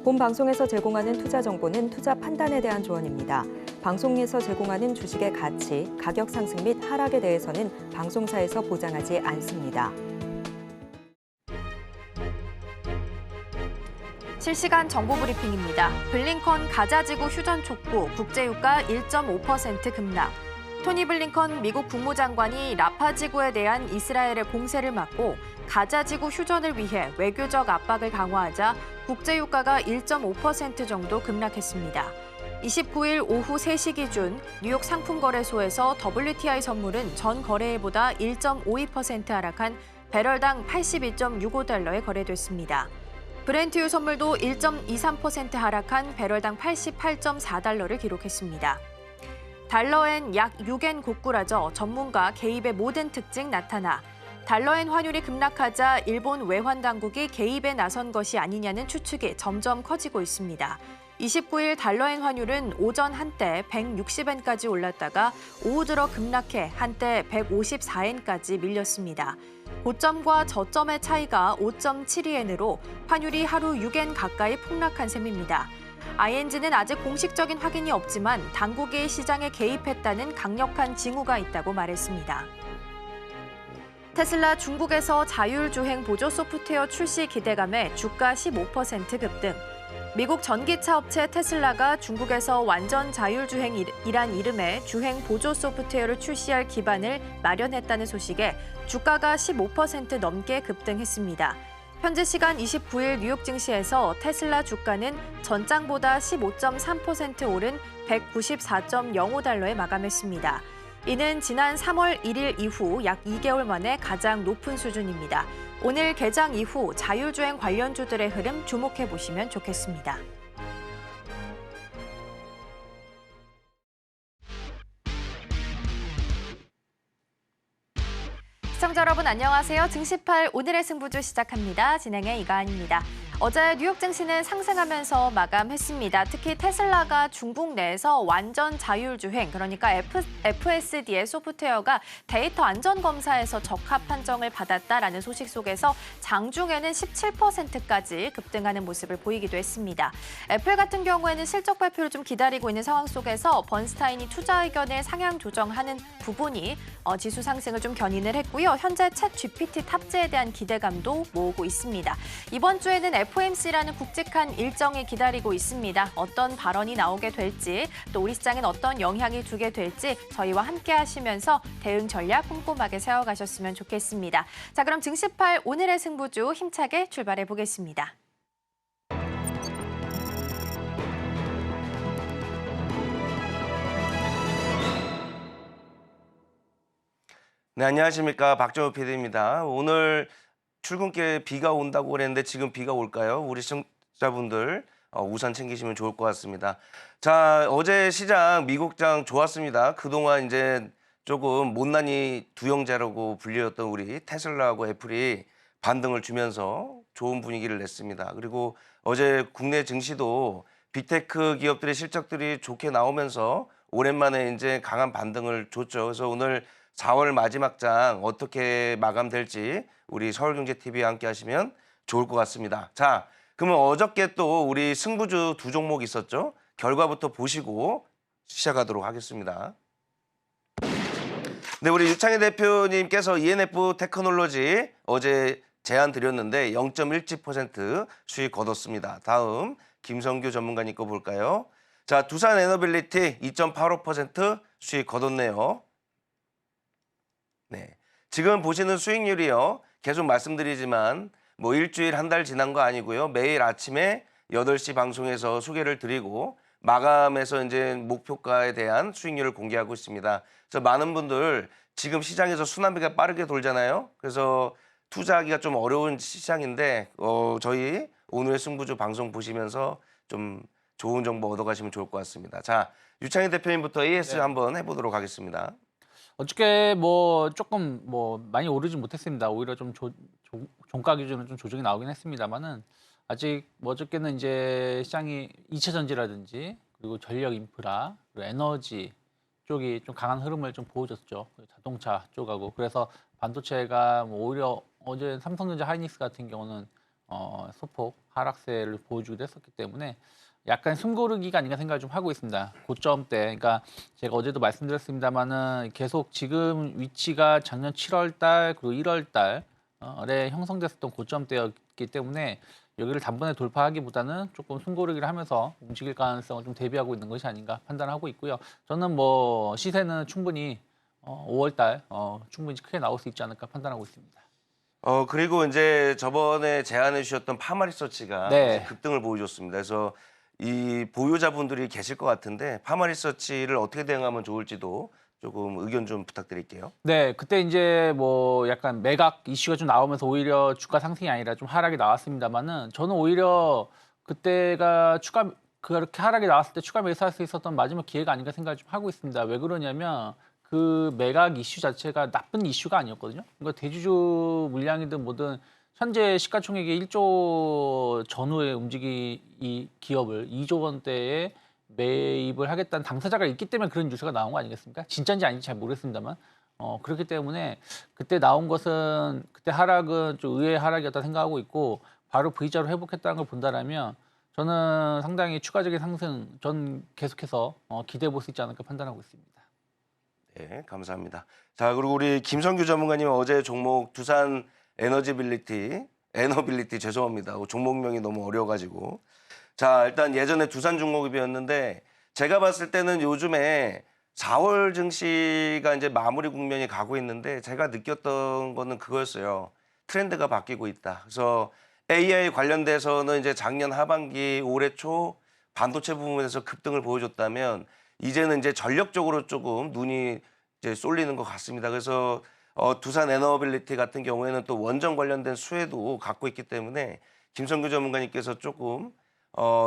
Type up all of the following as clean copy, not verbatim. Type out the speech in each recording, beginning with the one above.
본 방송에서 제공하는 투자 정보는 투자 판단에 대한 조언입니다. 방송에서 제공하는 주식의 가치, 가격 상승 및 하락에 대해서는 방송사에서 보장하지 않습니다. 실시간 정보 브리핑입니다. 블링컨 가자지구 휴전 촉구, 국제유가 1.5% 급락. 토니 블링컨 미국 국무장관이 라파 지구에 대한 이스라엘의 공세를 막고 가자지구 휴전을 위해 외교적 압박을 강화하자 국제유가가 1.5% 정도 급락했습니다. 29일 오후 3시 기준 뉴욕 상품거래소에서 WTI 선물은 전 거래일보다 1.52% 하락한 배럴당 82.65달러에 거래됐습니다. 브렌트유 선물도 1.23% 하락한 배럴당 88.4달러를 기록했습니다. 달러엔 약 6엔 고꾸라져 전문가 개입의 모든 특징 나타나 달러엔 환율이 급락하자 일본 외환 당국이 개입에 나선 것이 아니냐는 추측이 점점 커지고 있습니다. 29일 달러엔 환율은 오전 한때 160엔까지 올랐다가 오후 들어 급락해 한때 154엔까지 밀렸습니다. 고점과 저점의 차이가 5.72엔으로 환율이 하루 6엔 가까이 폭락한 셈입니다. ING는 아직 공식적인 확인이 없지만 당국이 시장에 개입했다는 강력한 징후가 있다고 말했습니다. 테슬라 중국에서 자율주행 보조 소프트웨어 출시 기대감에 주가 15% 급등. 미국 전기차 업체 테슬라가 중국에서 완전 자율주행이란 이름의 주행 보조 소프트웨어를 출시할 기반을 마련했다는 소식에 주가가 15% 넘게 급등했습니다. 현지 시간 29일 뉴욕 증시에서 테슬라 주가는 전장보다 15.3% 오른 194.05달러에 마감했습니다. 이는 지난 3월 1일 이후 약 2개월 만에 가장 높은 수준입니다. 오늘 개장 이후 자율주행 관련주들의 흐름 주목해 보시면 좋겠습니다. 시청자 여러분 안녕하세요. 증시8 오늘의 승부주 시작합니다. 진행의 이가은입니다. 어제 뉴욕 증시는 상승하면서 마감했습니다. 특히 테슬라가 중국 내에서 완전 자율주행, 그러니까 FSD의 소프트웨어가 데이터 안전검사에서 적합 판정을 받았다라는 소식 속에서 장중에는 17%까지 급등하는 모습을 보이기도 했습니다. 애플 같은 경우에는 실적 발표를 좀 기다리고 있는 상황 속에서 번스타인이 투자 의견을 상향 조정하는 부분이 지수 상승을 좀 견인을 했고요. 현재 챗 GPT 탑재에 대한 기대감도 모으고 있습니다. 이번 주에는 FOMC라는 굵직한 일정이 기다리고 있습니다. 어떤 발언이 나오게 될지, 또 우리 시장엔 어떤 영향을 주게 될지 저희와 함께 하시면서 대응 전략 꼼꼼하게 세워가셨으면 좋겠습니다. 자, 그럼 증시8 오늘의 승부주 힘차게 출발해 보겠습니다. 네, 안녕하십니까. 박정우 PD입니다. 오늘 출근길에 비가 온다고 그랬는데 지금 비가 올까요? 우리 시청자분들 우산 챙기시면 좋을 것 같습니다. 자, 어제 시장 미국장 좋았습니다. 그동안 이제 조금 못난이 두 형제라고 불리었던 우리 테슬라하고 애플이 반등을 주면서 좋은 분위기를 냈습니다. 그리고 어제 국내 증시도 빅테크 기업들의 실적들이 좋게 나오면서 오랜만에 이제 강한 반등을 줬죠. 그래서 오늘 4월 마지막 장 어떻게 마감될지 우리 서울경제TV와 함께 하시면 좋을 것 같습니다. 자, 그러면 어저께 또 우리 승부주 두 종목 있었죠? 결과부터 보시고 시작하도록 하겠습니다. 네, 우리 유창희 대표님께서 ENF 테크놀로지 어제 제안 드렸는데 0.17% 수익 거뒀습니다. 다음 김성규 전문가님 거 볼까요? 자, 두산 에너빌리티 2.85% 수익 거뒀네요. 네, 지금 보시는 수익률이요. 계속 말씀드리지만 뭐 일주일 한 달 지난 거 아니고요. 매일 아침에 8시 방송에서 소개를 드리고 마감해서 이제 목표가에 대한 수익률을 공개하고 있습니다. 그래서 많은 분들 지금 시장에서 순환비가 빠르게 돌잖아요. 그래서 투자하기가 좀 어려운 시장인데 저희 오늘의 승부주 방송 보시면서 좀 좋은 정보 얻어가시면 좋을 것 같습니다. 자, 유창희 대표님부터 AS 한번 해보도록 하겠습니다. 어저께 조금 많이 오르지 못했습니다. 오히려 좀 종가 기준은 좀 조정이 나오긴 했습니다만은 아직 어저께는 이제 시장이 2차 전지라든지 그리고 전력 인프라 그리고 에너지 쪽이 좀 강한 흐름을 좀 보여줬죠. 자동차 쪽하고. 그래서 반도체가 오히려 어제 삼성전자 하이닉스 같은 경우는 소폭 하락세를 보여주기도 했었기 때문에 약간 숨고르기가 아닌가 생각을 좀 하고 있습니다. 고점대, 그러니까 제가 어제도 말씀드렸습니다만은 계속 지금 위치가 작년 7월 달 그리고 1월 달에 형성됐었던 고점대였기 때문에 여기를 단번에 돌파하기보다는 조금 숨고르기를 하면서 움직일 가능성을 좀 대비하고 있는 것이 아닌가 판단하고 있고요. 저는 뭐 시세는 충분히 5월 달 충분히 크게 나올 수 있지 않을까 판단하고 있습니다. 그리고 이제 저번에 제안해 주셨던 파마리서치가 네. 이제 급등을 보여줬습니다. 그래서 이 보유자분들이 계실 것 같은데 파마리서치를 어떻게 대응하면 좋을지도 조금 의견 좀 부탁드릴게요. 네, 그때 이제 뭐 약간 매각 이슈가 좀 나오면서 오히려 주가 상승이 아니라 좀 하락이 나왔습니다만은 저는 오히려 그때가 그렇게 하락이 나왔을 때 추가 매수할 수 있었던 마지막 기회가 아닌가 생각을 좀 하고 있습니다. 왜 그러냐면 그 매각 이슈 자체가 나쁜 이슈가 아니었거든요. 그러니까 대주주 물량이든 뭐든 현재 시가총액이 1조 전후에 이 기업을 2조 원대에 매입을 하겠다는 당사자가 있기 때문에 그런 뉴스가 나온 거 아니겠습니까? 진짜인지 아닌지 잘 모르겠습니다만 그렇기 때문에 그때 나온 것은 그때 하락은 좀 의외의 하락이었다 생각하고 있고 바로 V자로 회복했다는 걸 본다라면 저는 상당히 추가적인 상승 전 계속해서 기대해 볼 수 있지 않을까 판단하고 있습니다. 네, 감사합니다. 자, 그리고 우리 김성규 전문가님 어제 종목 두산 에너빌리티 죄송합니다. 종목명이 너무 어려워가지고. 자, 일단 예전에 두산중공업이었는데 제가 봤을 때는 요즘에 4월 증시가 이제 마무리 국면이 가고 있는데 제가 느꼈던 거는 그거였어요. 트렌드가 바뀌고 있다. 그래서 AI 관련돼서는 이제 작년 하반기 올해 초 반도체 부분에서 급등을 보여줬다면 이제는 이제 전력적으로 조금 눈이 이제 쏠리는 것 같습니다. 그래서 두산 에너빌리티 같은 경우에는 또 원전 관련된 수혜도 갖고 있기 때문에 김성규 전문가님께서 조금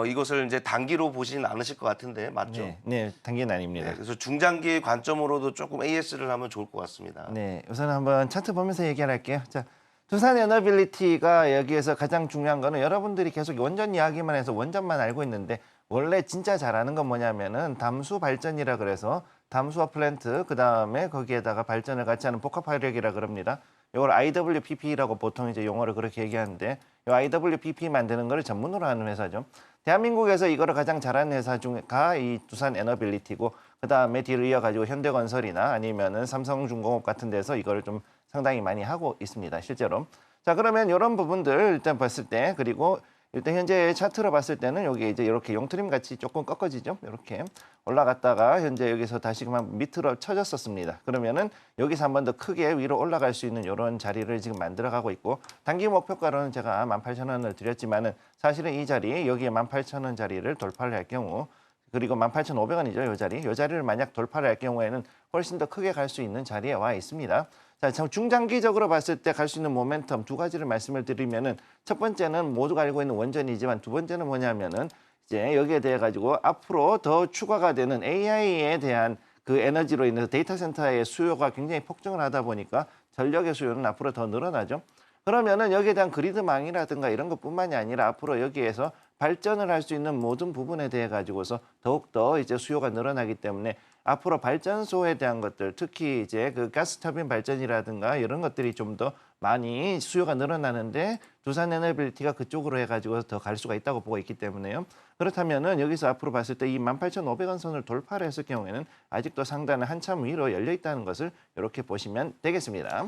이것을 이제 단기로 보시진 않으실 것 같은데 맞죠? 네, 네, 단기는 아닙니다. 네, 그래서 중장기 관점으로도 조금 AS를 하면 좋을 것 같습니다. 네, 우선 한번 차트 보면서 얘기를 할게요. 자, 두산 에너빌리티가 여기에서 가장 중요한 거는 여러분들이 계속 원전 이야기만 해서 원전만 알고 있는데 원래 진짜 잘하는 건 뭐냐면은 담수 발전이라 그래서 담수화 플랜트 그다음에 거기에다가 발전을 같이 하는 복합 화력이라 그럽니다. 이걸 IWPP라고 보통 이제 용어를 그렇게 얘기하는데 이 IWPP 만드는 거를 전문으로 하는 회사죠. 대한민국에서 이거를 가장 잘하는 회사 중에가 이 두산 에너빌리티고 그다음에 뒤를 이어가지고 현대건설이나 아니면은 삼성중공업 같은 데서 이거를 좀 상당히 많이 하고 있습니다. 실제로. 자, 그러면 이런 부분들 일단 봤을 때 그리고 일단 현재 차트로 봤을 때는 여기 이제 이렇게 용트림 같이 조금 꺾어지죠. 이렇게 올라갔다가 현재 여기서 다시 그만 밑으로 쳐졌었습니다. 그러면은 여기서 한 번 더 크게 위로 올라갈 수 있는 이런 자리를 지금 만들어가고 있고 단기 목표가로는 제가 18,000원을 드렸지만은 사실은 이 자리 여기에 18,000원 자리를 돌파를 할 경우 그리고 18,500원이죠. 이 자리를 만약 돌파를 할 경우에는 훨씬 더 크게 갈 수 있는 자리에 와 있습니다. 자, 중장기적으로 봤을 때 갈 수 있는 모멘텀 두 가지를 말씀을 드리면은 첫 번째는 모두가 알고 있는 원전이지만 두 번째는 뭐냐면은 이제 여기에 대해 가지고 앞으로 더 추가가 되는 AI에 대한 그 에너지로 인해서 데이터 센터의 수요가 굉장히 폭증을 하다 보니까 전력의 수요는 앞으로 더 늘어나죠. 그러면은 여기에 대한 그리드망이라든가 이런 것뿐만이 아니라 앞으로 여기에서 발전을 할 수 있는 모든 부분에 대해 가지고서 더욱더 이제 수요가 늘어나기 때문에 앞으로 발전소에 대한 것들 특히 이제 그 가스터빈 발전이라든가 이런 것들이 좀 더 많이 수요가 늘어나는데 두산 에너빌리티가 그쪽으로 해가지고 더 갈 수가 있다고 보고 있기 때문에요. 그렇다면은 여기서 앞으로 봤을 때 이 18,500원 선을 돌파를 했을 경우에는 아직도 상단은 한참 위로 열려 있다는 것을 이렇게 보시면 되겠습니다.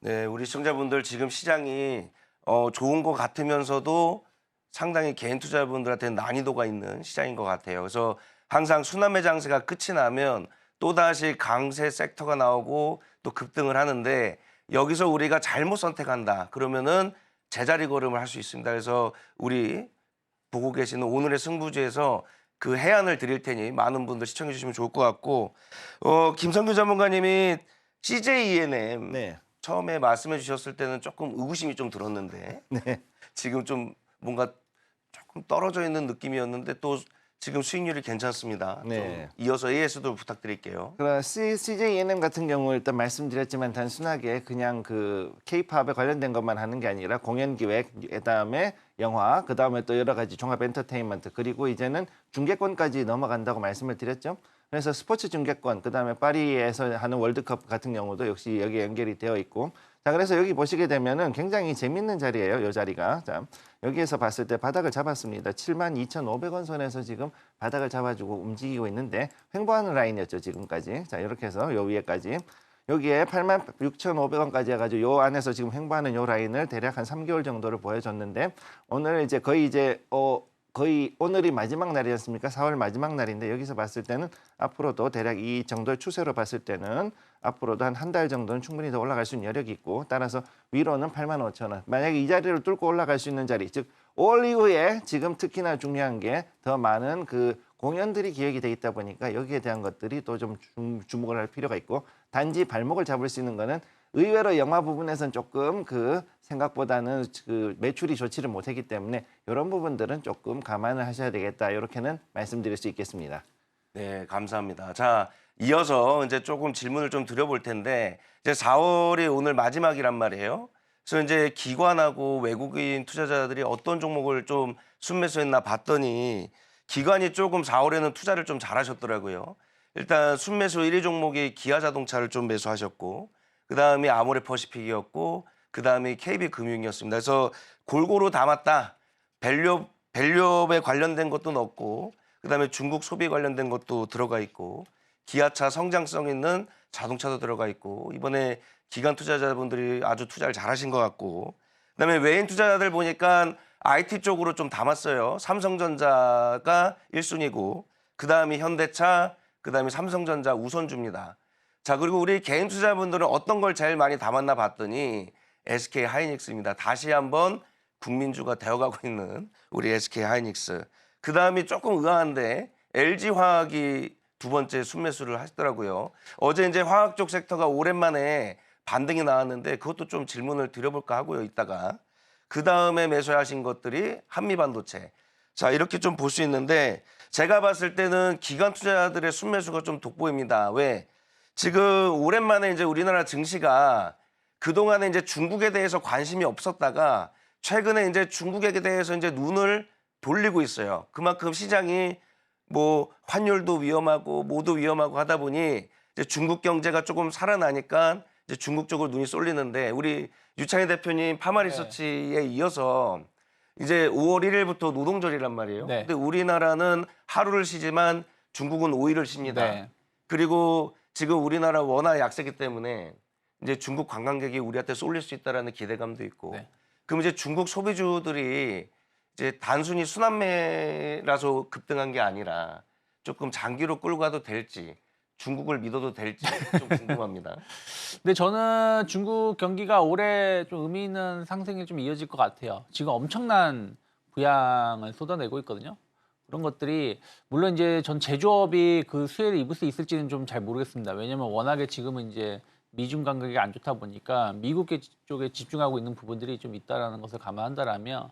네, 우리 시청자분들 지금 시장이 좋은 것 같으면서도 상당히 개인 투자분들한테 난이도가 있는 시장인 것 같아요. 그래서 항상 순환매 장세가 끝이 나면 또다시 강세 섹터가 나오고 또 급등을 하는데 여기서 우리가 잘못 선택한다. 그러면은 제자리 걸음을 할 수 있습니다. 그래서 우리 보고 계시는 오늘의 승부지에서 그 해안을 드릴 테니 많은 분들 시청해 주시면 좋을 것 같고 김성규 전문가님이 CJ ENM 네. 처음에 말씀해 주셨을 때는 조금 의구심이 좀 들었는데 네. 지금 좀 뭔가 조금 떨어져 있는 느낌이었는데 또 지금 수익률이 괜찮습니다. 네. 좀 이어서 AS도 부탁드릴게요. 그럼 CJ ENM 같은 경우 일단 말씀드렸지만 단순하게 그냥 그 K-팝에 관련된 것만 하는 게 아니라 공연 기획, 그다음에 영화, 그다음에 또 여러 가지 종합 엔터테인먼트 그리고 이제는 중계권까지 넘어간다고 말씀을 드렸죠. 그래서 스포츠 중계권, 그다음에 파리에서 하는 월드컵 같은 경우도 역시 여기에 연결이 되어 있고, 자, 그래서 여기 보시게 되면은 굉장히 재밌는 자리예요, 이 자리가. 자, 여기에서 봤을 때 바닥을 잡았습니다. 72,500원 선에서 지금 바닥을 잡아주고 움직이고 있는데 횡보하는 라인이었죠, 지금까지. 자, 이렇게 해서 요 위에까지. 여기에 86,500원까지 해가지고 요 안에서 지금 횡보하는 요 라인을 대략 한 3개월 정도를 보여줬는데, 오늘 이제 거의 오늘이 마지막 날이지 않습니까? 4월 마지막 날인데, 여기서 봤을 때는 앞으로도 대략 이 정도의 추세로 봤을 때는 앞으로도 한 달 정도는 충분히 더 올라갈 수 있는 여력이 있고, 따라서 위로는 85,000원. 만약에 이 자리를 뚫고 올라갈 수 있는 자리, 즉 5월 이후에 지금 특히나 중요한 게 더 많은 그 공연들이 기획이 돼 있다 보니까 여기에 대한 것들이 또 좀 주목을 할 필요가 있고, 단지 발목을 잡을 수 있는 거는 의외로 영화 부분에서는 조금 그 생각보다는 그 매출이 좋지를 못했기 때문에 이런 부분들은 조금 감안을 하셔야 되겠다, 이렇게는 말씀드릴 수 있겠습니다. 네, 감사합니다. 자, 이어서 이제 조금 질문을 좀 드려볼 텐데, 이제 4월이 오늘 마지막이란 말이에요. 그래서 이제 기관하고 외국인 투자자들이 어떤 종목을 좀 순매수했나 봤더니 기관이 조금 4월에는 투자를 좀 잘하셨더라고요. 일단 순매수 1위 종목이 기아자동차를 좀 매수하셨고, 그다음이 아모레퍼시픽이었고, 그다음이 KB금융이었습니다. 그래서 골고루 담았다. 밸류업에 관련된 것도 넣었고, 그다음에 중국 소비 관련된 것도 들어가 있고, 기아차 성장성 있는 자동차도 들어가 있고, 이번에 기관 투자자분들이 아주 투자를 잘하신 것 같고, 그다음에 외인 투자자들 보니까 IT 쪽으로 좀 담았어요. 삼성전자가 1순위고, 그다음이 현대차, 그다음에 삼성전자 우선주입니다. 자, 그리고 우리 개인 투자자분들은 어떤 걸 제일 많이 담았나 봤더니 SK 하이닉스입니다. 다시 한번 국민주가 되어가고 있는 우리 SK 하이닉스. 그다음이 조금 의아한데 LG화학이 두 번째 순매수를 하시더라고요. 어제 이제 화학 쪽 섹터가 오랜만에 반등이 나왔는데 그것도 좀 질문을 드려볼까 하고요, 이따가. 그다음에 매수하신 것들이 한미반도체. 자, 이렇게 좀 볼 수 있는데 제가 봤을 때는 기관 투자자들의 순매수가 좀 돋보입니다. 왜? 지금 오랜만에 이제 우리나라 증시가 그동안에 이제 중국에 대해서 관심이 없었다가 최근에 이제 중국에 대해서 이제 눈을 돌리고 있어요. 그만큼 시장이 뭐 환율도 위험하고 모두 위험하고 하다 보니 이제 중국 경제가 조금 살아나니까 이제 중국 쪽으로 눈이 쏠리는데, 우리 유창희 대표님 파마리서치에 이어서 이제 5월 1일부터 노동절이란 말이에요. 네. 근데 우리나라는 하루를 쉬지만 중국은 5일을 쉽니다. 네. 그리고 지금 우리나라 워낙 약세기 때문에 이제 중국 관광객이 우리한테 쏠릴 수 있다라는 기대감도 있고. 네. 그럼 이제 중국 소비주들이 이제 단순히 순환매라서 급등한 게 아니라 조금 장기로 끌고 가도 될지, 중국을 믿어도 될지 좀 궁금합니다. 근데 저는 중국 경기가 올해 좀 의미 있는 상승이 좀 이어질 것 같아요. 지금 엄청난 부양을 쏟아내고 있거든요. 그런 것들이 물론 이제 전 제조업이 그 수혜를 입을 수 있을지는 좀 잘 모르겠습니다. 왜냐면 워낙에 지금은 이제 미중 관계가 안 좋다 보니까 미국 쪽에 집중하고 있는 부분들이 좀 있다라는 것을 감안한다라면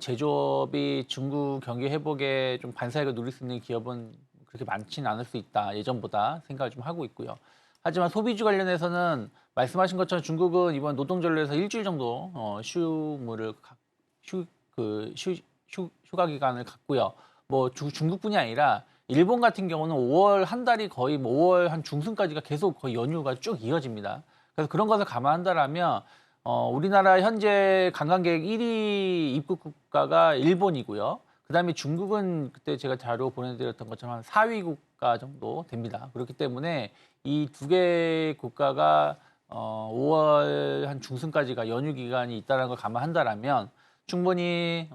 제조업이 중국 경기 회복에 좀 반사익을 누릴 수 있는 기업은 그렇게 많지는 않을 수 있다, 예전보다 생각을 좀 하고 있고요. 하지만 소비주 관련해서는 말씀하신 것처럼 중국은 이번 노동절에서 일주일 정도 휴가 기간을 갖고요. 뭐 중국뿐이 아니라 일본 같은 경우는 5월 한 달이 거의 뭐 5월 한 중순까지가 계속 거의 연휴가 쭉 이어집니다. 그래서 그런 것을 감안한다라면 우리나라 현재 관광객 1위 입국 국가가 일본이고요. 그다음에 중국은 그때 제가 자료 보내드렸던 것처럼 한 4위 국가 정도 됩니다. 그렇기 때문에 이 두 개 국가가 5월 한 중순까지가 연휴 기간이 있다는 걸 감안한다라면 충분히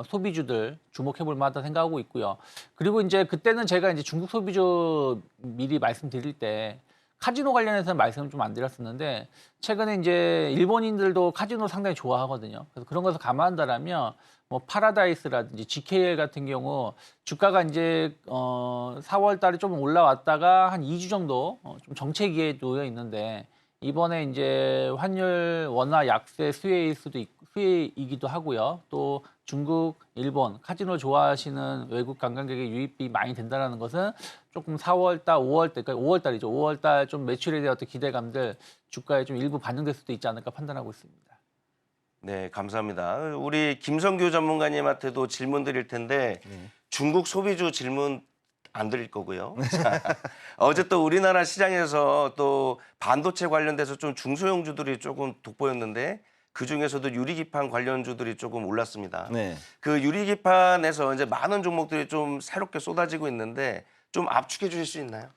소비주들 주목해볼 만하다 생각하고 있고요. 그리고 이제 그때는 제가 이제 중국 소비주 미리 말씀드릴 때 카지노 관련해서는 말씀을 좀 안 드렸었는데, 최근에 이제 일본인들도 카지노 상당히 좋아하거든요. 그래서 그런 것을 감안한다라면 뭐 파라다이스라든지 GKL 같은 경우 주가가 이제 4월 달에 좀 올라왔다가 한 2주 정도 좀 정체기에 놓여 있는데, 이번에 이제 환율 원화 약세 수혜이기도 하고요. 또 중국, 일본 카지노 좋아하시는 외국 관광객의 유입이 많이 된다는 것은 조금 4월 달, 5월 달, 그러니까 5월 달이죠. 5월 달 좀 매출에 대한 어떤 기대감들 주가에 좀 일부 반영될 수도 있지 않을까 판단하고 있습니다. 네, 감사합니다. 우리 김성규 전문가님한테도 질문 드릴 텐데 중국 소비주 질문 안 드릴 거고요. 자, 어제 또 우리나라 시장에서 또 반도체 관련돼서 좀 중소형주들이 조금 돋보였는데 그 중에서도 유리기판 관련주들이 조금 올랐습니다. 네. 그 유리기판에서 이제 많은 종목들이 좀 새롭게 쏟아지고 있는데 좀 압축해 주실 수 있나요?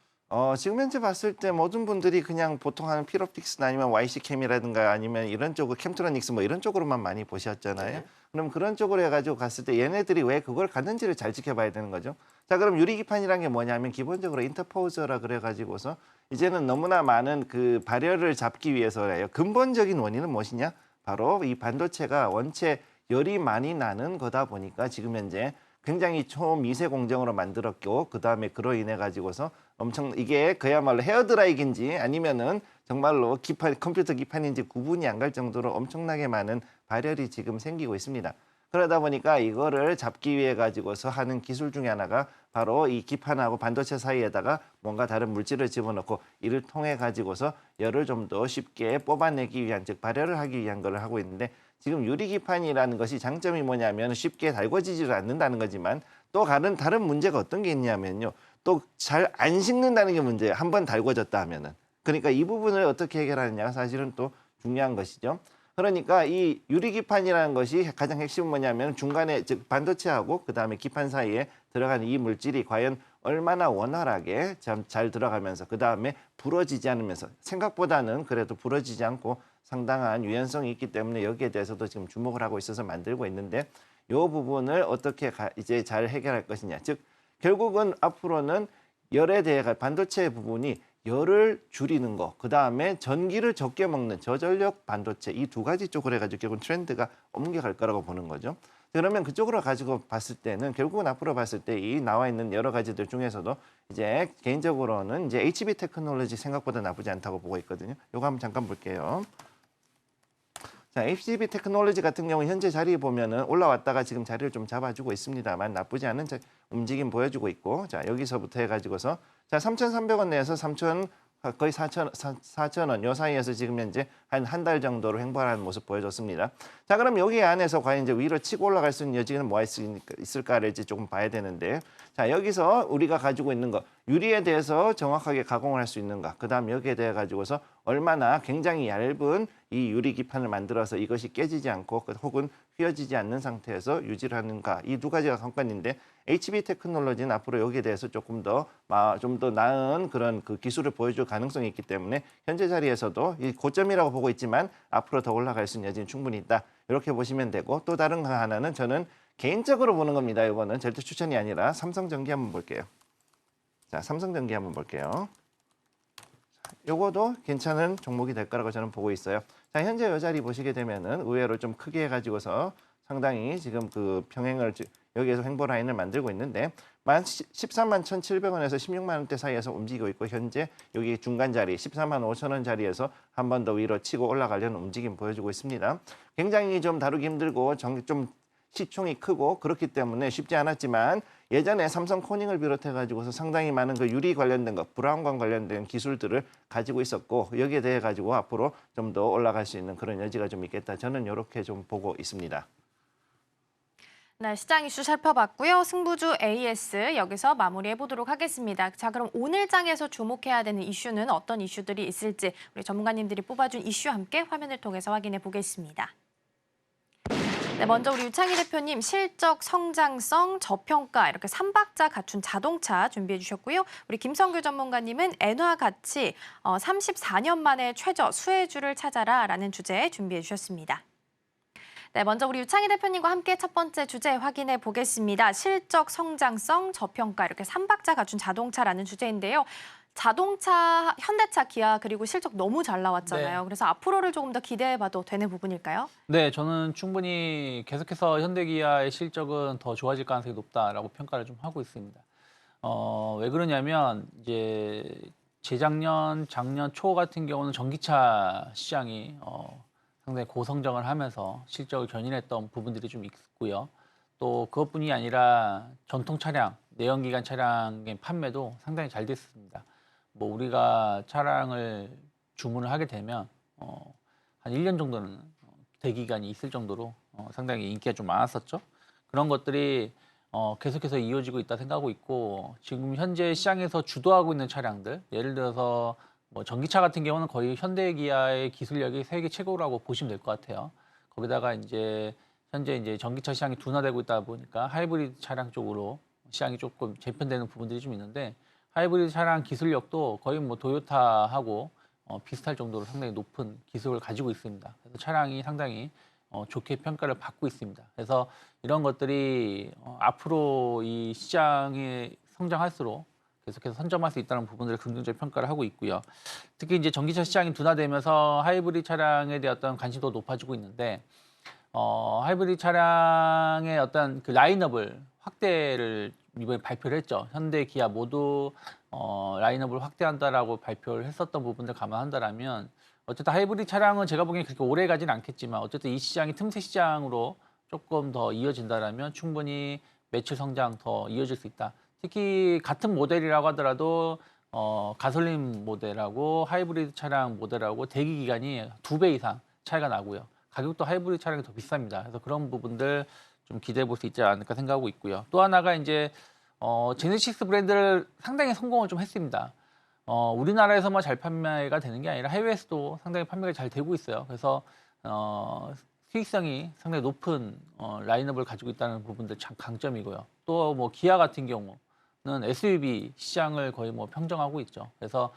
지금 현재 봤을 때 모든 분들이 그냥 보통 하는 필옵틱스나 아니면 YC캠이라든가 아니면 이런 쪽으로 캠트로닉스 뭐 이런 쪽으로만 많이 보셨잖아요. 네. 그럼 그런 쪽으로 해가지고 갔을 때 얘네들이 왜 그걸 갔는지를 잘 지켜봐야 되는 거죠. 자, 그럼 유리기판이란 게 뭐냐면 기본적으로 인터포저라 그래가지고서 이제는 너무나 많은 그 발열을 잡기 위해서예요. 근본적인 원인은 무엇이냐? 바로 이 반도체가 원체 열이 많이 나는 거다 보니까 지금 현재 굉장히 초미세 공정으로 만들었고 그다음에 그로 인해 가지고서 엄청 이게 그야말로 헤어드라이기인지 아니면은 정말로 기판 컴퓨터 기판인지 구분이 안 갈 정도로 엄청나게 많은 발열이 지금 생기고 있습니다. 그러다 보니까 이거를 잡기 위해 가지고서 하는 기술 중에 하나가 바로 이 기판하고 반도체 사이에다가 뭔가 다른 물질을 집어넣고 이를 통해 가지고서 열을 좀 더 쉽게 뽑아내기 위한 즉 발열을 하기 위한 걸 하고 있는데 지금 유리기판이라는 것이 장점이 뭐냐면 쉽게 달궈지지를 않는다는 거지만 또 다른 문제가 어떤 게 있냐면요. 또 잘 안 식는다는 게 문제예요. 한번 달궈졌다 하면은. 그러니까 이 부분을 어떻게 해결하느냐가 사실은 또 중요한 것이죠. 그러니까 이 유리기판이라는 것이 가장 핵심은 뭐냐면 중간에 즉 반도체하고 그다음에 기판 사이에 들어가는 이 물질이 과연 얼마나 원활하게 잘 들어가면서 그다음에 부러지지 않으면서 생각보다는 그래도 부러지지 않고 상당한 유연성이 있기 때문에 여기에 대해서도 지금 주목을 하고 있어서 만들고 있는데 이 부분을 어떻게 이제 잘 해결할 것이냐. 즉 결국은 앞으로는 열에 대해 반도체 부분이 열을 줄이는 거, 그 다음에 전기를 적게 먹는 저전력 반도체 이 두 가지 쪽으로 해가지고 결국은 트렌드가 옮겨갈 거라고 보는 거죠. 그러면 그쪽으로 가지고 봤을 때는 결국은 앞으로 봤을 때 이 나와 있는 여러 가지들 중에서도 이제 개인적으로는 이제 HB 테크놀로지 생각보다 나쁘지 않다고 보고 있거든요. 요거 한번 잠깐 볼게요. 자, HB 테크놀로지 같은 경우 현재 자리에 보면은 올라왔다가 지금 자리를 좀 잡아주고 있습니다만 나쁘지 않은 움직임 보여주고 있고 자 여기서부터 해가지고서 자 3,300원 내에서 3,000 거의 4,000원 요 사이에서 지금 현재 한 달 정도로 횡보하는 모습 보여줬습니다. 자 그럼 여기 안에서 과연 이제 위로 치고 올라갈 수 있는 여지는 뭐가 있을까를 이제 조금 봐야 되는데 자 여기서 우리가 가지고 있는 거 유리에 대해서 정확하게 가공을 할 수 있는가 그다음 여기에 대해 가지고서 얼마나 굉장히 얇은 이 유리 기판을 만들어서 이것이 깨지지 않고 혹은 휘어지지 않는 상태에서 유지를 하는가 이 두 가지가 관건인데 HB 테크놀로지는 앞으로 여기에 대해서 조금 더 나은 그런 그 기술을 보여줄 가능성이 있기 때문에 현재 자리에서도 이 고점이라고 보고 있지만 앞으로 더 올라갈 수 있는 여지는 충분히 있다. 이렇게 보시면 되고 또 다른 거 하나는 저는 개인적으로 보는 겁니다. 이거는 절대 추천이 아니라 삼성전기 한번 볼게요. 자, 삼성전기 한번 볼게요. 요거도 괜찮은 종목이 될 거라고 저는 보고 있어요. 자, 현재 이 자리 보시게 되면은 의외로 좀 크게 해가지고서 상당히 지금 그 평행을 여기에서 횡보 라인을 만들고 있는데 13만 1,700원에서 16만 원대 사이에서 움직이고 있고 현재 여기 중간 자리 14만 5천 원 자리에서 한 번 더 위로 치고 올라가려는 움직임 보여주고 있습니다. 굉장히 좀 다루기 힘들고 좀 시총이 크고 그렇기 때문에 쉽지 않았지만 예전에 삼성 코닝을 비롯해 가지고서 상당히 많은 그 유리 관련된 것, 브라운관 관련된 기술들을 가지고 있었고 여기에 대해 가지고 앞으로 좀 더 올라갈 수 있는 그런 여지가 좀 있겠다. 저는 이렇게 좀 보고 있습니다. 네, 시장 이슈 살펴봤고요. 승부주 AS 여기서 마무리해보도록 하겠습니다. 자, 그럼 오늘 장에서 주목해야 되는 이슈는 어떤 이슈들이 있을지 우리 전문가님들이 뽑아준 이슈 함께 화면을 통해서 확인해 보겠습니다. 네, 먼저 우리 유창희 대표님 실적, 성장성, 저평가 이렇게 3박자 갖춘 자동차 준비해 주셨고요. 우리 김성규 전문가님은 엔화 가치 34년 만에 최저 수혜주를 찾아라라는 주제 준비해 주셨습니다. 네, 먼저 우리 유창희 대표님과 함께 첫 번째 주제 확인해 보겠습니다. 실적, 성장성, 저평가 이렇게 3박자 갖춘 자동차라는 주제인데요. 자동차, 현대차, 기아 그리고 실적 너무 잘 나왔잖아요. 네. 그래서 앞으로를 조금 더 기대해봐도 되는 부분일까요? 네, 저는 충분히 계속해서 현대기아의 실적은 더 좋아질 가능성이 높다라고 평가를 좀 하고 있습니다. 왜 그러냐면 이제 재작년, 작년 초 같은 경우는 전기차 시장이 상당히 고성장을 하면서 실적을 견인했던 부분들이 좀 있고요. 또 그것뿐이 아니라 전통 차량, 내연기관 차량의 판매도 상당히 잘 됐습니다. 뭐 우리가 차량을 주문을 하게 되면 한 1년 정도는 대기간이 있을 정도로 상당히 인기가 좀 많았었죠. 그런 것들이 계속해서 이어지고 있다 생각하고 있고 지금 현재 시장에서 주도하고 있는 차량들 예를 들어서 뭐 전기차 같은 경우는 거의 현대기아의 기술력이 세계 최고라고 보시면 될 것 같아요. 거기다가 이제 현재 이제 전기차 시장이 둔화되고 있다 보니까 하이브리드 차량 쪽으로 시장이 조금 재편되는 부분들이 좀 있는데 하이브리드 차량 기술력도 거의 뭐 도요타하고 비슷할 정도로 상당히 높은 기술을 가지고 있습니다. 그래서 차량이 상당히 좋게 평가를 받고 있습니다. 그래서 이런 것들이 앞으로 이 시장이 성장할수록 계속해서 선점할 수 있다는 부분들을 긍정적 평가를 하고 있고요. 특히 이제 전기차 시장이 둔화되면서 하이브리드 차량에 대한 어떤 관심도 높아지고 있는데 하이브리드 차량의 어떤 그 라인업을 확대를 이번에 발표를 했죠. 현대, 기아 모두 라인업을 확대한다라고 발표를 했었던 부분들 감안한다라면 어쨌든 하이브리드 차량은 제가 보기엔 그렇게 오래 가지는 않겠지만 어쨌든 이 시장이 틈새 시장으로 조금 더 이어진다라면 충분히 매출 성장 더 이어질 수 있다. 특히 같은 모델이라고 하더라도 가솔린 모델하고 하이브리드 차량 모델하고 대기 기간이 2배 이상 차이가 나고요. 가격도 하이브리드 차량이 더 비쌉니다. 그래서 그런 부분들 좀 기대해 볼 수 있지 않을까 생각하고 있고요. 또 하나가 이제 제네시스 브랜드를 상당히 성공을 좀 했습니다. 우리나라에서만 잘 판매가 되는 게 아니라 해외에서도 상당히 판매가 잘 되고 있어요. 그래서 수익성이 상당히 높은 라인업을 가지고 있다는 부분들 참 강점이고요. 또 뭐 기아 같은 경우는 SUV 시장을 거의 뭐 평정하고 있죠. 그래서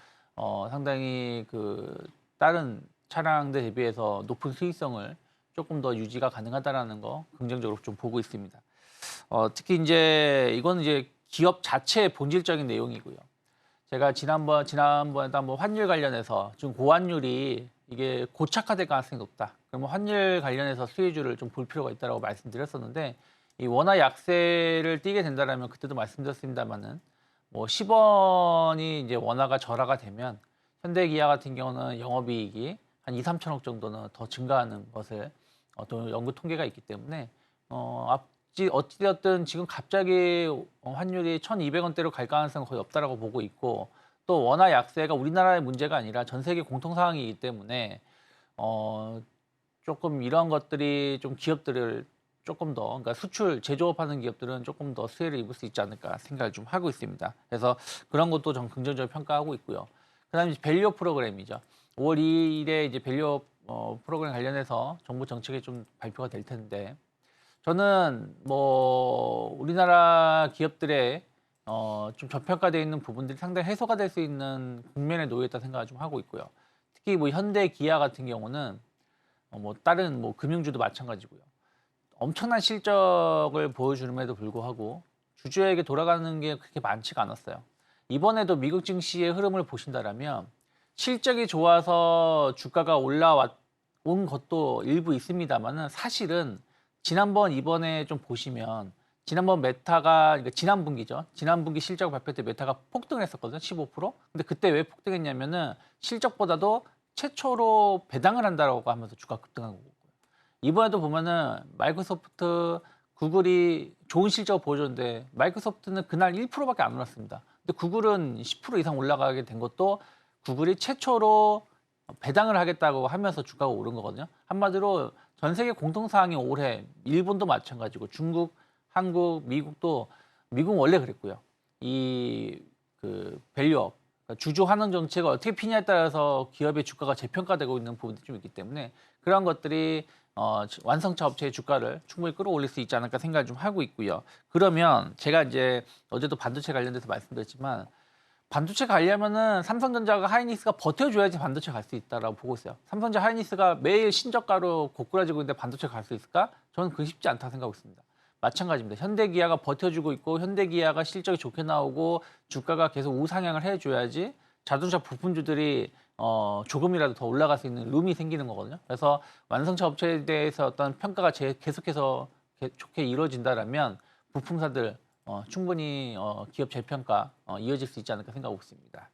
상당히 그 다른 차량들 대비해서 높은 수익성을 조금 더 유지가 가능하다라는 거 긍정적으로 좀 보고 있습니다. 특히 이건 이제 기업 자체의 본질적인 내용이고요. 제가 지난번에도 한번 환율 관련해서 지금 고환율이 이게 고착화될 가능성이 높다. 그러면 환율 관련해서 수혜주를 좀 볼 필요가 있다고 말씀드렸었는데 이 원화 약세를 띠게 된다라면 그때도 말씀드렸습니다만은 뭐 10원이 이제 원화가 절하가 되면 현대기아 같은 경우는 영업이익이 한 2, 3천억 정도는 더 증가하는 것을 또 연구 통계가 있기 때문에 어찌되었든 지금 갑자기 환율이 1,200원대로 갈 가능성은 거의 없다라고 보고 있고 또 원화 약세가 우리나라의 문제가 아니라 전 세계 공통 상황이기 때문에 조금 이런 것들이 좀 기업들을 조금 더 그러니까 수출 제조업하는 기업들은 조금 더 수혜를 입을 수 있지 않을까 생각을 좀 하고 있습니다. 그래서 그런 것도 좀 긍정적으로 평가하고 있고요. 그다음에 밸류업 프로그램이죠. 5월 2일에 이제 밸류업 프로그램 관련해서 정부 정책이 좀 발표가 될 텐데 저는 뭐 우리나라 기업들의 좀 저평가되어 있는 부분들이 상당히 해소가 될 수 있는 국면에 놓여 있다 생각을 좀 하고 있고요. 특히 뭐 현대, 기아 같은 경우는 뭐 다른 뭐 금융주도 마찬가지고요. 엄청난 실적을 보여주는에도 불구하고 주주에게 돌아가는 게 그렇게 많지가 않았어요. 이번에도 미국 증시의 흐름을 보신다라면 실적이 좋아서 주가가 올라온 것도 일부 있습니다만은 사실은 이번에 좀 보시면 지난번 메타가 그러니까 지난 분기죠. 지난 분기 실적 발표 때 메타가 폭등을 했었거든요. 15%. 근데 그때 왜 폭등했냐면은 실적보다도 최초로 배당을 한다라고 하면서 주가 급등한 거고요. 이번에도 보면은 마이크로소프트, 구글이 좋은 실적을 보여줬는데 마이크로소프트는 그날 1%밖에 안 올랐습니다. 근데 구글은 10% 이상 올라가게 된 것도 구글이 최초로 배당을 하겠다고 하면서 주가가 오른 거거든요. 한마디로 전 세계 공통사항이 올해 일본도 마찬가지고 중국, 한국, 미국도 미국은 원래 그랬고요. 이 그 밸류업 그러니까 주주 환원 정책을 어떻게 피냐에 따라서 기업의 주가가 재평가되고 있는 부분들이 좀 있기 때문에 그런 것들이 완성차 업체의 주가를 충분히 끌어올릴 수 있지 않을까 생각을 좀 하고 있고요. 그러면 제가 이제 어제도 반도체 관련돼서 말씀드렸지만 반도체 가려면은 삼성전자가 하이닉스가 버텨줘야지 반도체 갈 수 있다라고 보고 있어요. 삼성전자 하이닉스가 매일 신저가로 고꾸라지고 있는데 반도체 갈 수 있을까? 저는 그게 쉽지 않다고 생각하고 있습니다. 마찬가지입니다. 현대기아가 버텨주고 있고 현대기아가 실적이 좋게 나오고 주가가 계속 우상향을 해줘야지 자동차 부품주들이 조금이라도 더 올라갈 수 있는 룸이 생기는 거거든요. 그래서 완성차 업체에 대해서 어떤 평가가 계속해서 좋게 이루어진다라면 부품사들 충분히 기업 재평가 이어질 수 있지 않을까 생각하고 있습니다.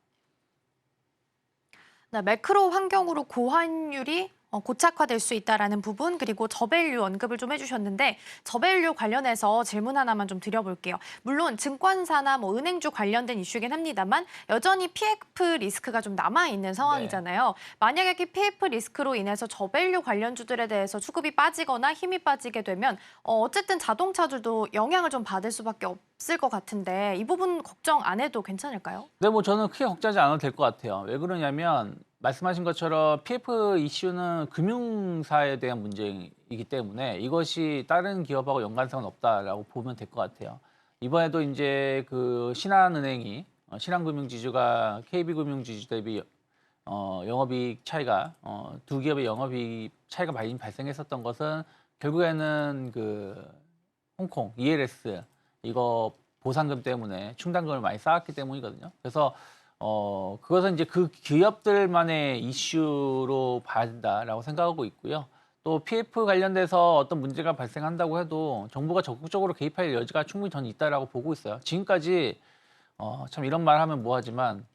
네, 매크로 환경으로 고환율이 고착화될 수 있다라는 부분, 그리고 저밸류 언급을 좀 해주셨는데, 저밸류 관련해서 질문 하나만 좀 드려볼게요. 물론 증권사나 뭐 은행주 관련된 이슈긴 합니다만 여전히 PF 리스크가 좀 남아있는 상황이잖아요. 만약에 이 PF 리스크로 인해서 저밸류 관련주들에 대해서 수급이 빠지거나 힘이 빠지게 되면 어쨌든 자동차주도 영향을 좀 받을 수밖에 없을 것 같은데, 이 부분 걱정 안 해도 괜찮을까요? 네, 뭐 저는 크게 걱정하지 않아도 될 것 같아요. 왜 그러냐면 말씀하신 것처럼 PF 이슈는 금융사에 대한 문제이기 때문에 이것이 다른 기업하고 연관성은 없다라고 보면 될 것 같아요. 이번에도 이제 그 신한은행이 신한금융지주가 KB금융지주 대비 영업이익 차이가 두 기업의 영업이익 차이가 많이 발생했었던 것은 결국에는 그 홍콩 ELS 이거 보상금 때문에 충당금을 많이 쌓았기 때문이거든요. 그래서 그것은 이제 그 기업들만의 이슈로 봐야 된다라고 생각하고 있고요. 또 PF 관련돼서 어떤 문제가 발생한다고 해도 정부가 적극적으로 개입할 여지가 충분히 저는 있다라고 보고 있어요. 지금까지 참 이런 말 하면 뭐하지만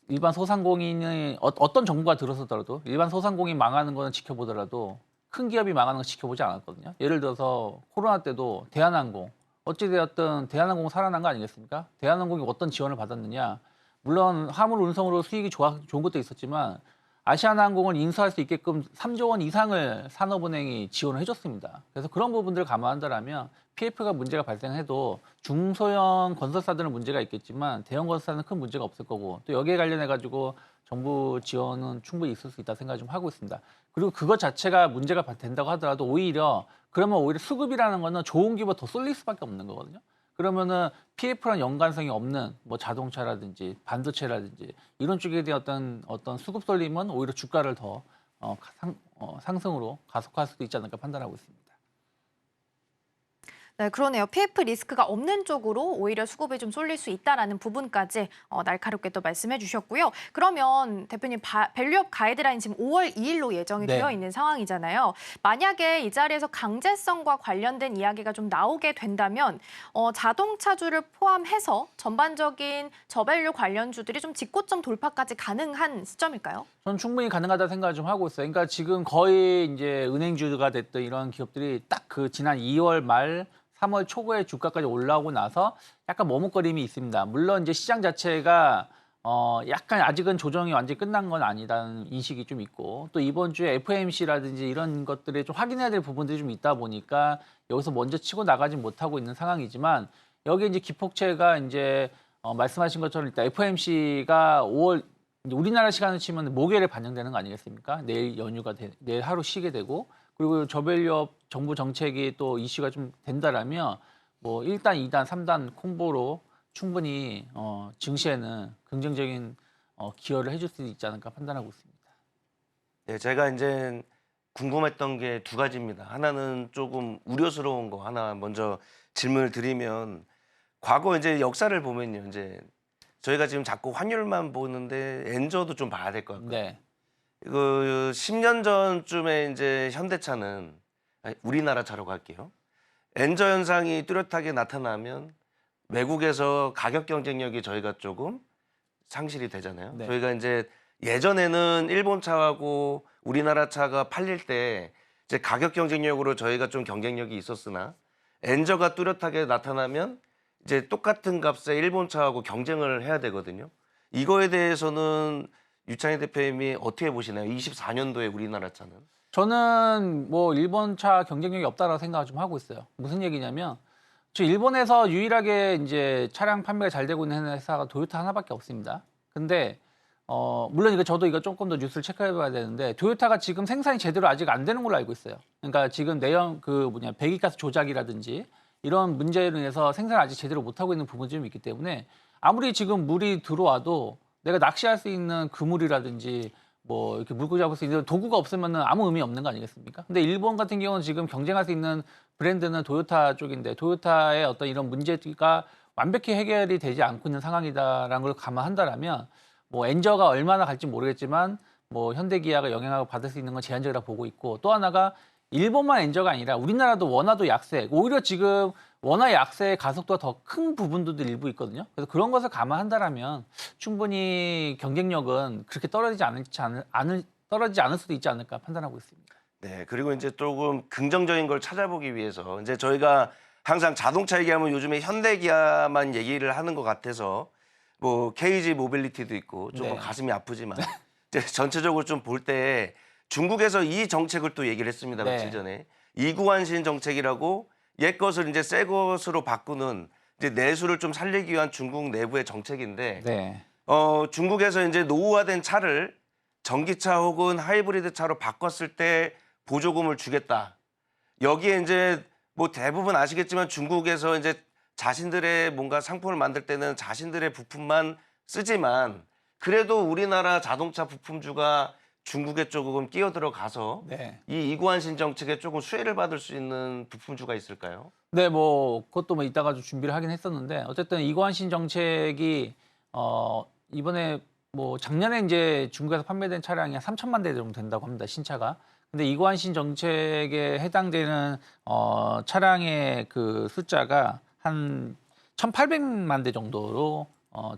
일반 소상공인이 어떤 정부가 들어서더라도 일반 소상공인 망하는 거는 지켜보더라도 큰 기업이 망하는 거 지켜보지 않았거든요. 예를 들어서 코로나 때도 대한항공 어찌되었든 대한항공 살아난 거 아니겠습니까? 대한항공이 어떤 지원을 받았느냐? 물론 화물 운송으로 수익이 좋은 것도 있었지만 아시아나항공을 인수할 수 있게끔 3조 원 이상을 산업은행이 지원을 해줬습니다. 그래서 그런 부분들을 감안한다면 PF가 문제가 발생해도 중소형 건설사들은 문제가 있겠지만 대형 건설사는 큰 문제가 없을 거고 또 여기에 관련해가지고 정부 지원은 충분히 있을 수 있다 생각을 좀 하고 있습니다. 그리고 그것 자체가 문제가 된다고 하더라도 그러면 오히려 수급이라는 거는 좋은 기업에 더 쏠릴 수밖에 없는 거거든요. 그러면은 PF랑 연관성이 없는 뭐 자동차라든지 반도체라든지 이런 쪽에 대한 어떤 수급 쏠림은 오히려 주가를 더 상승으로 가속화할 수도 있지 않을까 판단하고 있습니다. 네, 그러네요. PF 리스크가 없는 쪽으로 오히려 수급이 좀 쏠릴 수 있다라는 부분까지 날카롭게 또 말씀해 주셨고요. 그러면 대표님 밸류업 가이드라인 지금 5월 2일로 예정이 네. 되어 있는 상황이잖아요. 만약에 이 자리에서 강제성과 관련된 이야기가 좀 나오게 된다면 자동차주를 포함해서 전반적인 저밸류 관련주들이 좀 직고점 돌파까지 가능한 시점일까요? 저는 충분히 가능하다 생각을 좀 하고 있어요. 그러니까 지금 거의 이제 은행주가 됐던 이런 기업들이 딱 그 지난 2월 말 3월 초고에 주가까지 올라오고 나서 약간 머뭇거림이 있습니다. 물론 이제 시장 자체가 약간 아직은 조정이 완전히 끝난 건 아니라는 인식이 좀 있고 또 이번 주에 FOMC라든지 이런 것들이 좀 확인해야 될 부분들이 좀 있다 보니까 여기서 먼저 치고 나가지 못하고 있는 상황이지만 여기 이제 기폭체가 이제 말씀하신 것처럼 일단 FOMC가 5월 우리나라 시간을 치면 목요일에 반영되는 거 아니겠습니까? 내일 연휴가 내일 하루 쉬게 되고 그리고 저밸류업 정부 정책이 또 이슈가 좀 된다라면 뭐 1단, 2단, 3단 콤보로 충분히 증시에는 긍정적인 기여를 해줄 수 있지 않을까 판단하고 있습니다. 네, 제가 이제 궁금했던 게 두 가지입니다. 하나는 조금 우려스러운 거 하나 먼저 질문을 드리면 과거 이제 역사를 보면요, 이제 저희가 지금 자꾸 환율만 보는데 엔저도 좀 봐야 될 것 같고요. 네. 그 10년 전쯤에 이제 현대차는 우리나라 차로 갈게요. 엔저 현상이 뚜렷하게 나타나면 외국에서 가격 경쟁력이 저희가 조금 상실이 되잖아요. 네. 저희가 이제 예전에는 일본 차하고 우리나라 차가 팔릴 때 이제 가격 경쟁력으로 저희가 좀 경쟁력이 있었으나 엔저가 뚜렷하게 나타나면 이제 똑같은 값에 일본 차하고 경쟁을 해야 되거든요. 이거에 대해서는 유창희 대표님이 어떻게 보시나요? 24년도에 우리나라 차는? 저는 뭐 일본 차 경쟁력이 없다라고 생각을 좀 하고 있어요. 무슨 얘기냐면 지금 일본에서 유일하게 이제 차량 판매가 잘 되고 있는 회사가 도요타 하나밖에 없습니다. 근데 물론 저도 이거 조금 더 뉴스를 체크해봐야 되는데 도요타가 지금 생산이 제대로 아직 안 되는 걸로 알고 있어요. 그러니까 지금 배기가스 조작이라든지 이런 문제로 인해서 생산을 아직 제대로 못 하고 있는 부분이 좀 있기 때문에 아무리 지금 물이 들어와도 내가 낚시할 수 있는 그물이라든지 뭐 이렇게 물고기 잡을 수 있는 도구가 없으면은 아무 의미 없는 거 아니겠습니까? 근데 일본 같은 경우는 지금 경쟁할 수 있는 브랜드는 도요타 쪽인데 도요타의 어떤 이런 문제가 완벽히 해결이 되지 않고 있는 상황이다라는 걸 감안한다라면 뭐 엔저가 얼마나 갈지 모르겠지만 뭐 현대기아가 영향을 받을 수 있는 건 제한적이라 보고 있고 또 하나가 일본만 엔저가 아니라 우리나라도 원화도 약세 오히려 지금 원화 약세의 가속도가 더 큰 부분들도 일부 있거든요. 그래서 그런 것을 감안한다라면 충분히 경쟁력은 그렇게 떨어지지 떨어지지 않을 수도 있지 않을까 판단하고 있습니다. 네, 그리고 이제 조금 긍정적인 걸 찾아보기 위해서 이제 저희가 항상 자동차 얘기하면 요즘에 현대기아만 얘기를 하는 것 같아서 뭐 KG 모빌리티도 있고 조금 네. 가슴이 아프지만 이제 전체적으로 좀 볼 때 중국에서 이 정책을 또 얘기를 했습니다. 네. 며칠 전에 이구환신 정책이라고 옛 것을 이제 새 것으로 바꾸는 이제 내수를 좀 살리기 위한 중국 내부의 정책인데 네. 중국에서 이제 노후화된 차를 전기차 혹은 하이브리드 차로 바꿨을 때 보조금을 주겠다. 여기에 이제 뭐 대부분 아시겠지만 중국에서 이제 자신들의 뭔가 상품을 만들 때는 자신들의 부품만 쓰지만 그래도 우리나라 자동차 부품주가 중국에 조금 끼어들어가서 네. 이 이구환신 정책에 조금 수혜를 받을 수 있는 부품주가 있을까요? 네, 뭐 그것도 뭐 이따가 좀 준비를 하긴 했었는데 어쨌든 이관신 정책이 이번에 뭐 작년에 이제 중국에서 판매된 차량이 한 3천만 대 정도 된다고 합니다. 신차가. 근데 이관신 정책에 해당되는 차량의 그 숫자가 한 1,800만 대 정도로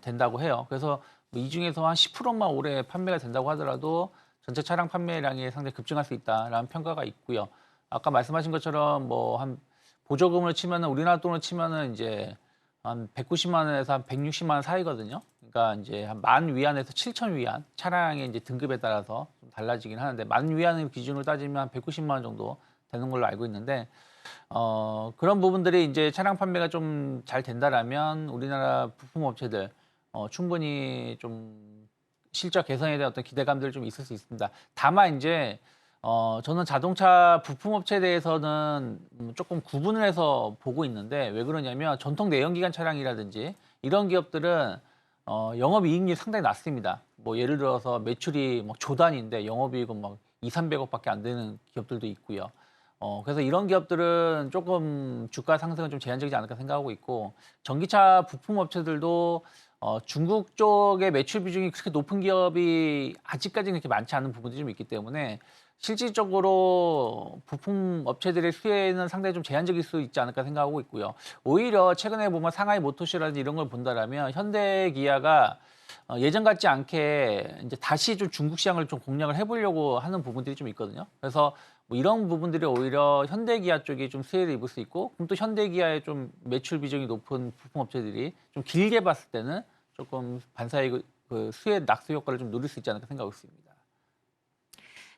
된다고 해요. 그래서 뭐이 중에서 한 10%만 올해 판매가 된다고 하더라도 전체 차량 판매량이 상당히 급증할 수 있다라는 평가가 있고요. 아까 말씀하신 것처럼 뭐 한 보조금을 치면은 우리나라 돈으로 치면은 이제 한 190만 원에서 한 160만 원 사이거든요. 그러니까 이제 한 10,000위안에서 7,000위안 차량의 이제 등급에 따라서 좀 달라지긴 하는데 10,000위안을 기준으로 따지면 한 190만 원 정도 되는 걸로 알고 있는데 그런 부분들이 이제 차량 판매가 좀 잘 된다라면 우리나라 부품 업체들 충분히 좀 실적 개선에 대한 어떤 기대감들 좀 있을 수 있습니다. 다만 이제 저는 자동차 부품 업체에 대해서는 조금 구분을 해서 보고 있는데 왜 그러냐면 전통 내연기관 차량이라든지 이런 기업들은 영업이익률이 상당히 낮습니다. 뭐 예를 들어서 매출이 뭐 조 단위인데 영업이익은 막 200~300억밖에 안 되는 기업들도 있고요. 그래서 이런 기업들은 조금 주가 상승은 좀 제한적이지 않을까 생각하고 있고 전기차 부품 업체들도 중국 쪽의 매출 비중이 그렇게 높은 기업이 아직까지는 그렇게 많지 않은 부분들이 좀 있기 때문에 실질적으로 부품 업체들의 수혜는 상당히 좀 제한적일 수 있지 않을까 생각하고 있고요. 오히려 최근에 보면 상하이 모터쇼라든지 이런 걸 본다라면 현대기아가 예전 같지 않게 이제 다시 좀 중국 시장을 좀 공략을 해보려고 하는 부분들이 좀 있거든요. 그래서 뭐 이런 부분들이 오히려 현대기아 쪽이 좀 수혜를 입을 수 있고, 그럼 또 현대기아의 좀 매출 비중이 높은 부품 업체들이 좀 길게 봤을 때는 조금 반사의 그 수혜 낙수 효과를 좀 누릴 수 있지 않을까 생각하고 있습니다.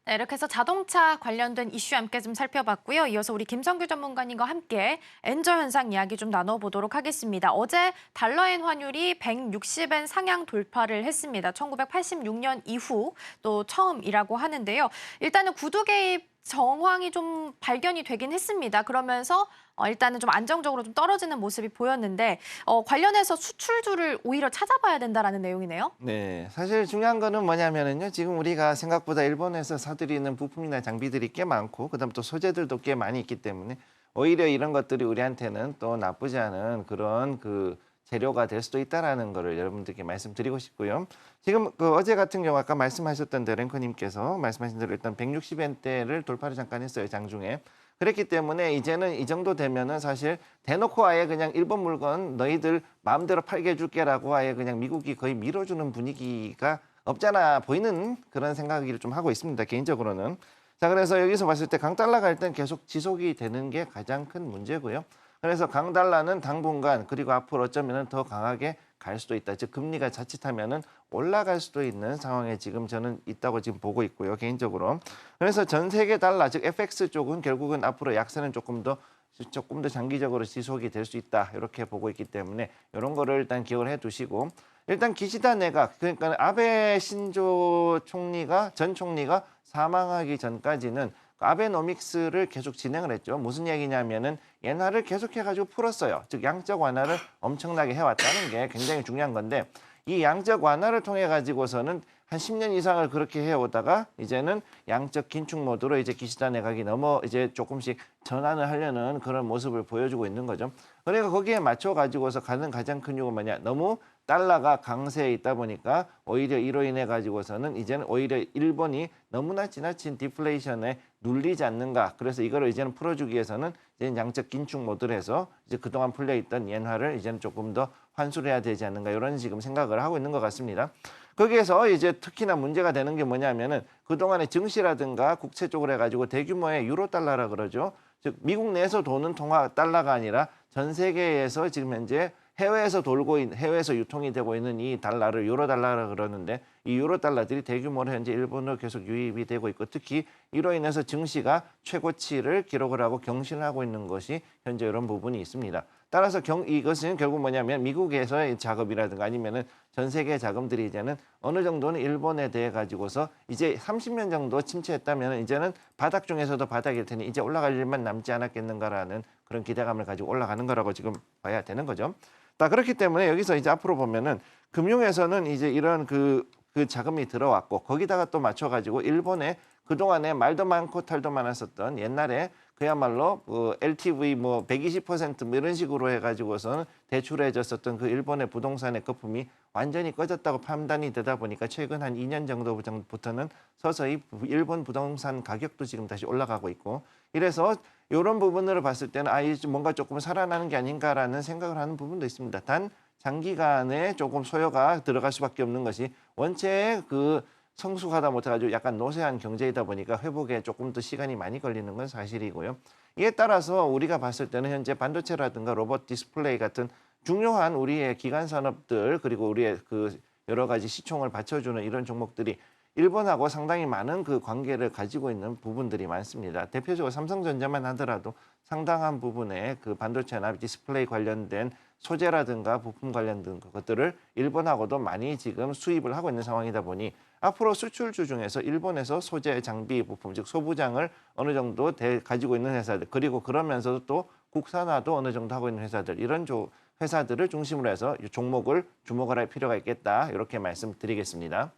네, 이렇게 해서 자동차 관련된 이슈 함께 좀 살펴봤고요. 이어서 우리 김성규 전문가님과 함께 엔저 현상 이야기 좀 나눠보도록 하겠습니다. 어제 달러엔 환율이 160엔 상향 돌파를 했습니다. 1986년 이후 또 처음이라고 하는데요. 일단은 구두 개입 정황이 좀 발견이 되긴 했습니다. 그러면서 일단은 좀 안정적으로 좀 떨어지는 모습이 보였는데 관련해서 수출주를 오히려 찾아봐야 된다라는 내용이네요. 네, 사실 중요한 거는 뭐냐면은요. 지금 우리가 생각보다 일본에서 사들이는 부품이나 장비들이 꽤 많고, 그다음 또 소재들도 꽤 많이 있기 때문에 오히려 이런 것들이 우리한테는 또 나쁘지 않은 그런 그 재료가 될 수도 있다라는 거를 여러분들께 말씀드리고 싶고요. 지금 그 어제 같은 경우 아까 말씀하셨던 대로 랭커님께서 말씀하신 대로 일단 160엔대를 돌파를 잠깐 했어요, 장중에. 그렇기 때문에 이제는 이 정도 되면은 사실 대놓고 아예 그냥 일본 물건 너희들 마음대로 팔게 해줄게라고 아예 그냥 미국이 거의 밀어주는 분위기가 없잖아 보이는 그런 생각을 좀 하고 있습니다, 개인적으로는. 자, 그래서 여기서 봤을 때 강달러가 일단 계속 지속이 되는 게 가장 큰 문제고요. 그래서 강달러는 당분간 그리고 앞으로 어쩌면은 더 강하게 갈 수도 있다. 즉 금리가 자칫하면은 올라갈 수도 있는 상황에 지금 저는 있다고 지금 보고 있고요, 개인적으로. 그래서 전 세계 달러 즉 FX 쪽은 결국은 앞으로 약세는 조금 더 장기적으로 지속이 될 수 있다, 이렇게 보고 있기 때문에 이런 거를 일단 기억을 해두시고, 일단 기시다 내각 그러니까 아베 신조 전 총리가 사망하기 전까지는 아베노믹스를 계속 진행을 했죠. 무슨 얘기냐면은 엔화를 계속해가지고 풀었어요. 즉 양적 완화를 엄청나게 해왔다는 게 굉장히 중요한 건데, 이 양적 완화를 통해 가지고서는 한 10년 이상을 그렇게 해오다가 이제는 양적 긴축 모드로 이제 기시다 내각이 이제 조금씩 전환을 하려는 그런 모습을 보여주고 있는 거죠. 그러니까 거기에 맞춰 가지고서 가는 가장 큰 이유가 뭐냐? 너무 달러가 강세에 있다 보니까 오히려 이로 인해 가지고서는 이제는 오히려 일본이 너무나 지나친 디플레이션에 눌리지 않는가. 그래서 이거를 이제는 풀어주기 위해서는 이제 양적 긴축 모드로 해서 이제 그동안 풀려 있던 엔화를 이제는 조금 더 환수를 해야 되지 않는가, 이런 지금 생각을 하고 있는 것 같습니다. 거기에서 이제 특히나 문제가 되는 게 뭐냐면은 그동안에 증시라든가 국채 쪽으로 해가지고 대규모의 유로 달러라 그러죠. 즉 미국 내에서 도는 통화 달러가 아니라 전 세계에서 지금 현재 해외에서 유통이 되고 있는 이 달러를 유로 달러라 그러는데 이 유로 달러들이 대규모로 현재 일본으로 계속 유입이 되고 있고 특히 이로 인해서 증시가 최고치를 기록을 하고 경신하고 있는 것이 현재 이런 부분이 있습니다. 따라서 이것은 결국 뭐냐면 미국에서의 자금이라든가 아니면은 전 세계 자금들이 이제는 어느 정도는 일본에 대해 가지고서 이제 30년 정도 침체했다면 이제는 바닥 중에서도 바닥일 테니 이제 올라갈 일만 남지 않았겠는가라는 그런 기대감을 가지고 올라가는 거라고 지금 봐야 되는 거죠. 그렇기 때문에 여기서 이제 앞으로 보면은 금융에서는 이제 이런 그 자금이 들어왔고 거기다가 또 맞춰가지고 일본에 그동안에 말도 많고 탈도 많았었던 옛날에 그야말로 LTV 120% 이런 식으로 해가지고서는 대출해줬었던 그 일본의 부동산의 거품이 완전히 꺼졌다고 판단이 되다 보니까 최근 한 2년 정도부터는 서서히 일본 부동산 가격도 지금 다시 올라가고 있고 이래서 이런 부분으로 봤을 때는 이제 뭔가 조금 살아나는 게 아닌가라는 생각을 하는 부분도 있습니다. 단 장기간에 조금 소요가 들어갈 수밖에 없는 것이 원체 성숙하다 못해가지고 약간 노쇠한 경제이다 보니까 회복에 조금 더 시간이 많이 걸리는 건 사실이고요. 이에 따라서 우리가 봤을 때는 현재 반도체라든가 로봇 디스플레이 같은 중요한 우리의 기간 산업들 그리고 우리의 여러 가지 시총을 받쳐주는 이런 종목들이 일본하고 상당히 많은 관계를 가지고 있는 부분들이 많습니다. 대표적으로 삼성전자만 하더라도 상당한 부분의 반도체나 디스플레이 관련된 소재라든가 부품 관련된 것들을 일본하고도 많이 지금 수입을 하고 있는 상황이다 보니 앞으로 수출주 중에서 일본에서 소재, 장비, 부품, 즉 소부장을 어느 정도 가지고 있는 회사들 그리고 그러면서도 또 국산화도 어느 정도 하고 있는 회사들 이런 회사들을 중심으로 해서 이 종목을 주목을 할 필요가 있겠다 이렇게 말씀드리겠습니다.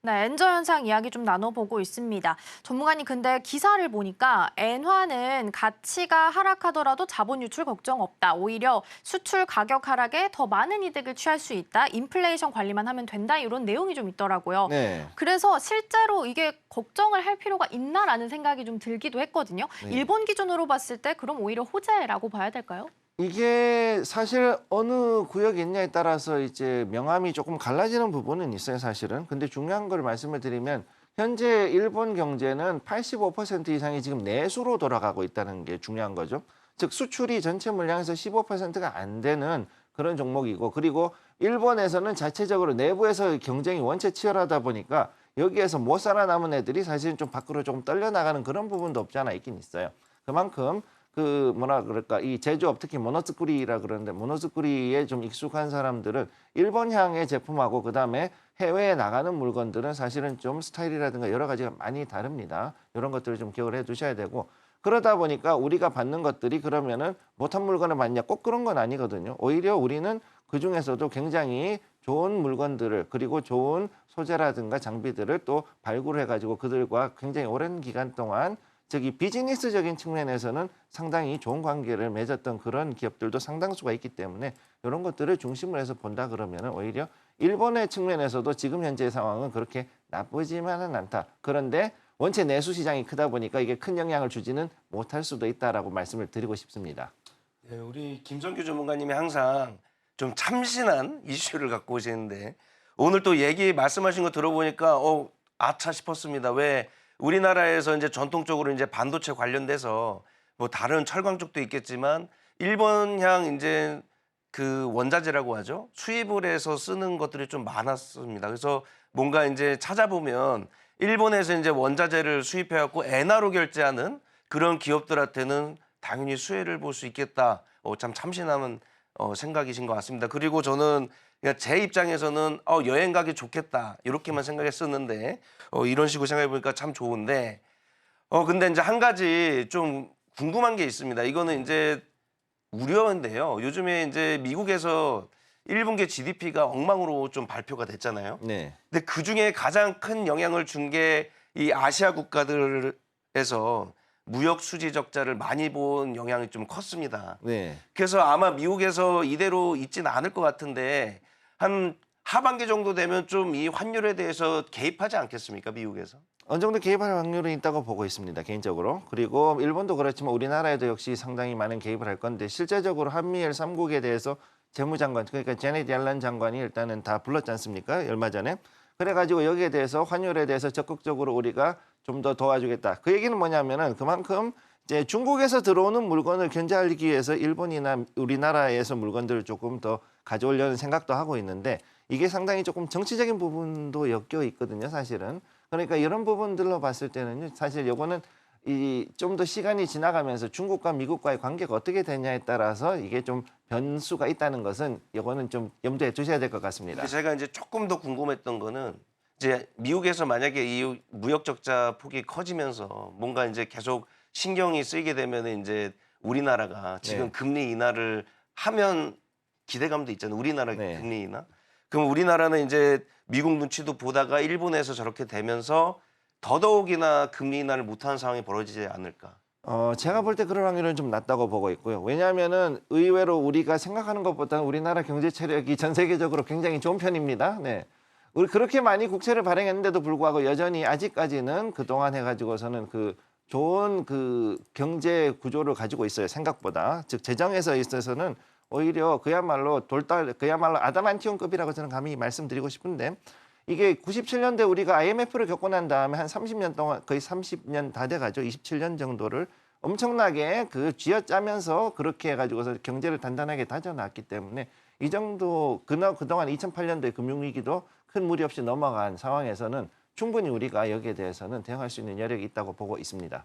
네, 엔저 현상 이야기 좀 나눠보고 있습니다. 전문가님, 근데 기사를 보니까 엔화는 가치가 하락하더라도 자본 유출 걱정 없다. 오히려 수출 가격 하락에 더 많은 이득을 취할 수 있다. 인플레이션 관리만 하면 된다. 이런 내용이 좀 있더라고요. 네. 그래서 실제로 이게 걱정을 할 필요가 있나라는 생각이 좀 들기도 했거든요. 네. 일본 기준으로 봤을 때 그럼 오히려 호재라고 봐야 될까요? 이게 사실 어느 구역에 있냐에 따라서 이제 명암이 조금 갈라지는 부분은 있어요, 사실은. 근데 중요한 걸 말씀을 드리면 현재 일본 경제는 85% 이상이 지금 내수로 돌아가고 있다는 게 중요한 거죠. 즉 수출이 전체 물량에서 15%가 안 되는 그런 종목이고 그리고 일본에서는 자체적으로 내부에서 경쟁이 원체 치열하다 보니까 여기에서 못 살아남은 애들이 사실은 좀 밖으로 조금 떨려나가는 그런 부분도 없지 않아 있긴 있어요. 그만큼 이 제조업 특히 모노즈쿠리라 그러는데 모노즈쿠리에 좀 익숙한 사람들은 일본향의 제품하고 그다음에 해외에 나가는 물건들은 사실은 좀 스타일이라든가 여러 가지가 많이 다릅니다. 이런 것들을 좀 기억을 해 두셔야 되고 그러다 보니까 우리가 받는 것들이 그러면은 못한 물건을 받냐 꼭 그런 건 아니거든요. 오히려 우리는 그중에서도 굉장히 좋은 물건들을 그리고 좋은 소재라든가 장비들을 또 발굴해 가지고 그들과 굉장히 오랜 기간 동안 이 비즈니스적인 측면에서는 상당히 좋은 관계를 맺었던 그런 기업들도 상당수가 있기 때문에 이런 것들을 중심으로 해서 본다 그러면 오히려 일본의 측면에서도 지금 현재의 상황은 그렇게 나쁘지만은 않다. 그런데 원체 내수 시장이 크다 보니까 이게 큰 영향을 주지는 못할 수도 있다라고 말씀을 드리고 싶습니다. 네, 우리 김성규 전문가님이 항상 좀 참신한 이슈를 갖고 오시는데 오늘 또 말씀하신 거 들어보니까 아차 싶었습니다. 왜 우리나라에서 이제 전통적으로 이제 반도체 관련돼서 뭐 다른 철강 쪽도 있겠지만 일본향 이제 원자재라고 하죠. 수입을 해서 쓰는 것들이 좀 많았습니다. 그래서 뭔가 이제 찾아보면 일본에서 이제 원자재를 수입해 갖고 엔화로 결제하는 그런 기업들한테는 당연히 수혜를 볼 수 있겠다. 참 참신한 생각이신 것 같습니다. 그리고 저는 그냥 제 입장에서는 여행 가기 좋겠다 이렇게만 생각했었는데 이런 식으로 생각해 보니까 참 좋은데 근데 이제 한 가지 좀 궁금한 게 있습니다. 이거는 이제 우려인데요. 요즘에 이제 미국에서 1분기 GDP가 엉망으로 좀 발표가 됐잖아요. 네. 근데 그 중에 가장 큰 영향을 준 게 이 아시아 국가들에서 무역 수지 적자를 많이 본 영향이 좀 컸습니다. 네. 그래서 아마 미국에서 이대로 있지는 않을 것 같은데 한 하반기 정도 되면 좀 이 환율에 대해서 개입하지 않겠습니까, 미국에서? 어느 정도 개입할 확률은 있다고 보고 있습니다, 개인적으로. 그리고 일본도 그렇지만 우리나라에도 역시 상당히 많은 개입을 할 건데 실제적으로 한미일 3국에 대해서 재무장관, 그러니까 제넷 옐런 장관이 일단은 다 불렀지 않습니까? 얼마 전에. 그래가지고 여기에 대해서 환율에 대해서 적극적으로 우리가 좀 더 도와주겠다. 그 얘기는 뭐냐면은 그만큼 이제 중국에서 들어오는 물건을 견제하기 위해서 일본이나 우리나라에서 물건들을 조금 더 가져오려는 생각도 하고 있는데 이게 상당히 조금 정치적인 부분도 엮여 있거든요, 사실은. 그러니까 이런 부분들로 봤을 때는 사실 요거는 이 좀 더 시간이 지나가면서 중국과 미국과의 관계가 어떻게 되냐에 따라서 이게 좀 변수가 있다는 것은 요거는 좀 염두에 두셔야 될 것 같습니다. 근데 제가 이제 조금 더 궁금했던 거는 이제 미국에서 만약에 이 무역 적자 폭이 커지면서 뭔가 이제 계속 신경이 쓰이게 되면 이제 우리나라가 지금 네. 금리 인하를 하면 기대감도 있잖아요. 우리나라 네. 금리 인하. 그럼 우리나라는 이제 미국 눈치도 보다가 일본에서 저렇게 되면서 더더욱이나 금리 인하를 못하는 상황이 벌어지지 않을까. 제가 볼 때 그럴 확률은 좀 낮다고 보고 있고요. 왜냐하면은 의외로 우리가 생각하는 것보다는 우리나라 경제 체력이 전 세계적으로 굉장히 좋은 편입니다. 네. 우리 그렇게 많이 국채를 발행했는데도 불구하고 여전히 아직까지는 그동안 해가지고서는 그 좋은 그 경제 구조를 가지고 있어요. 생각보다. 즉 재정에서 있어서는 오히려 그야말로 그야말로 아담한티온급이라고 저는 감히 말씀드리고 싶은데 이게 97년대 우리가 IMF를 겪고 난 다음에 한 30년 동안 거의 30년 다 돼가죠. 27년 정도를 엄청나게 그 쥐어짜면서 그렇게 해가지고서 경제를 단단하게 다져놨기 때문에 이 정도 그동안 2008년도에 금융위기도 큰 무리 없이 넘어간 상황에서는 충분히 우리가 여기에 대해서는 대응할 수 있는 여력이 있다고 보고 있습니다.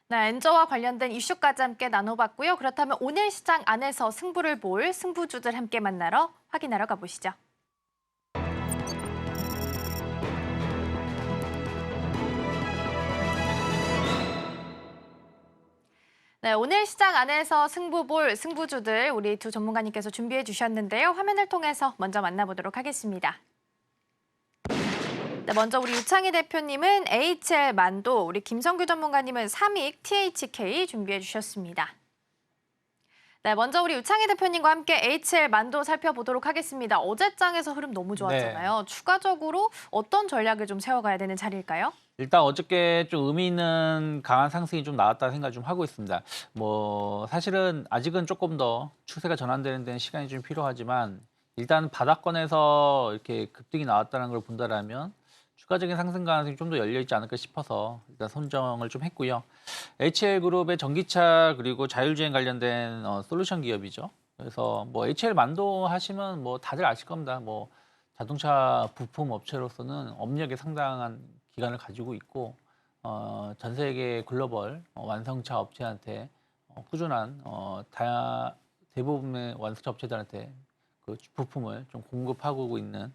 네, 엔저와 관련된 이슈까지 함께 나눠봤고요. 그렇다면 오늘 시장 안에서 승부를 볼 승부주들 함께 만나러 확인하러 가보시죠. 네, 오늘 시장 안에서 승부 볼 승부주들 우리 두 전문가님께서 준비해 주셨는데요. 화면을 통해서 먼저 만나보도록 하겠습니다. 네, 먼저 우리 유창희 대표님은 HL 만도, 우리 김성규 전문가님은 삼익 THK 준비해 주셨습니다. 네, 먼저 우리 유창희 대표님과 함께 HL 만도 살펴보도록 하겠습니다. 어제장에서 흐름 너무 좋았잖아요. 추가적으로 어떤 전략을 좀 세워가야 되는 자리일까요? 일단 어저께 좀 의미 있는 강한 상승이 좀 나왔다 생각 좀 하고 있습니다. 뭐 사실은 아직은 조금 더 추세가 전환되는 데는 시간이 좀 필요하지만 일단 바닥권에서 이렇게 급등이 나왔다는 걸 본다라면 추가적인 상승 가능성이 좀 더 열려 있지 않을까 싶어서 일단 선정을 좀 했고요. HL그룹의 전기차 그리고 자율주행 관련된 솔루션 기업이죠. 그래서 뭐 HL 만도 하시면 뭐 다들 아실 겁니다. 뭐 자동차 부품 업체로서는 업력에 상당한 기간을 가지고 있고 전 세계 글로벌 완성차 업체한테 꾸준한 대부분의 완성차 업체들한테 그 부품을 좀 공급하고 있는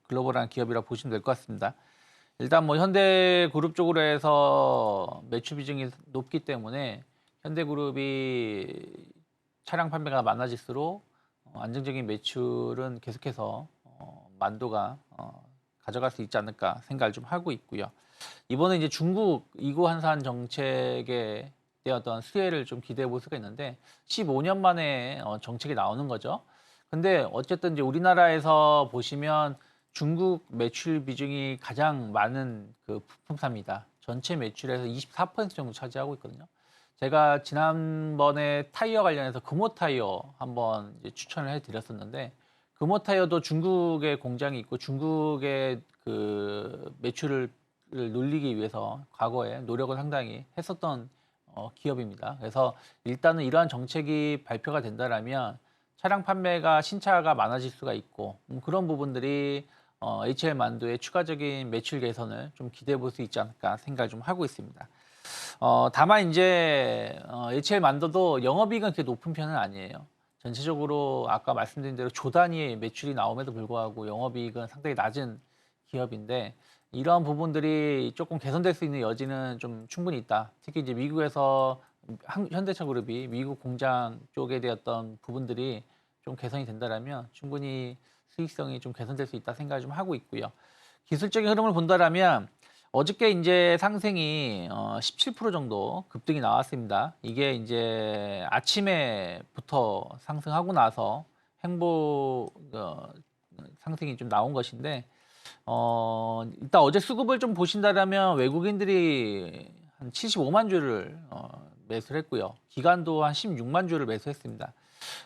글로벌한 기업이라 보시면 될 것 같습니다. 일단 뭐 현대그룹 쪽으로 해서 매출 비중이 높기 때문에 현대그룹이 차량 판매가 많아질수록 안정적인 매출은 계속해서 만도가 가져갈 수 있지 않을까 생각을 좀 하고 있고요. 이번에 이제 중국 2구 한산 정책에 어떤 수혜를 좀 기대해 볼 수가 있는데 15년 만에 정책이 나오는 거죠. 근데 어쨌든 이제 우리나라에서 보시면 중국 매출 비중이 가장 많은 그 부품사입니다. 전체 매출에서 24% 정도 차지하고 있거든요. 제가 지난번에 타이어 관련해서 금호 타이어 한번 이제 추천을 해드렸었는데 금호 타이어도 중국에 공장이 있고 중국의 그 매출을 늘리기 위해서 과거에 노력을 상당히 했었던 기업입니다. 그래서 일단은 이러한 정책이 발표가 된다라면 차량 판매가 신차가 많아질 수가 있고 그런 부분들이 HL 만도의 추가적인 매출 개선을 좀 기대해 볼 수 있지 않을까 생각을 좀 하고 있습니다. 다만 이제 HL 만도도 영업이익은 그렇게 높은 편은 아니에요. 전체적으로 아까 말씀드린 대로 조 단위의 매출이 나옴에도 불구하고 영업이익은 상당히 낮은 기업인데 이러한 부분들이 조금 개선될 수 있는 여지는 좀 충분히 있다. 특히 이제 미국에서 현대차 그룹이 미국 공장 쪽에 대했던 부분들이 좀 개선이 된다라면 충분히 수익성이 좀 개선될 수 있다 생각을 좀 하고 있고요. 기술적인 흐름을 본다라면 어저께 이제 상승이 17% 정도 급등이 나왔습니다. 이게 이제 아침에부터 상승하고 나서 횡보 상승이 좀 나온 것인데 일단 어제 수급을 좀 보신다라면 외국인들이 한 75만 주를 매수를 했고요. 기관도 한 16만 주를 매수했습니다.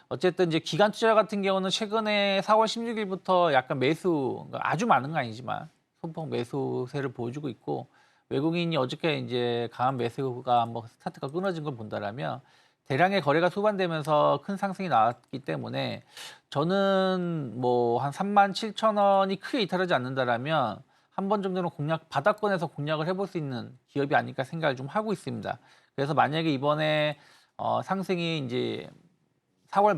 어쨌든 이제 기관 투자 같은 경우는 최근에 4월 16일부터 약간 매수, 그러니까 아주 많은 건 아니지만 소폭 매수세를 보여주고 있고, 외국인이 어저께 이제 강한 매수가 뭐 스타트가 끊어진 걸 본다라면 대량의 거래가 수반되면서 큰 상승이 나왔기 때문에 저는 뭐 한 37,000원이 크게 이탈하지 않는다라면 한 번 정도는 바닥권에서 공략을 해볼 수 있는 기업이 아닐까 생각을 좀 하고 있습니다. 그래서 만약에 이번에 상승이 이제 4월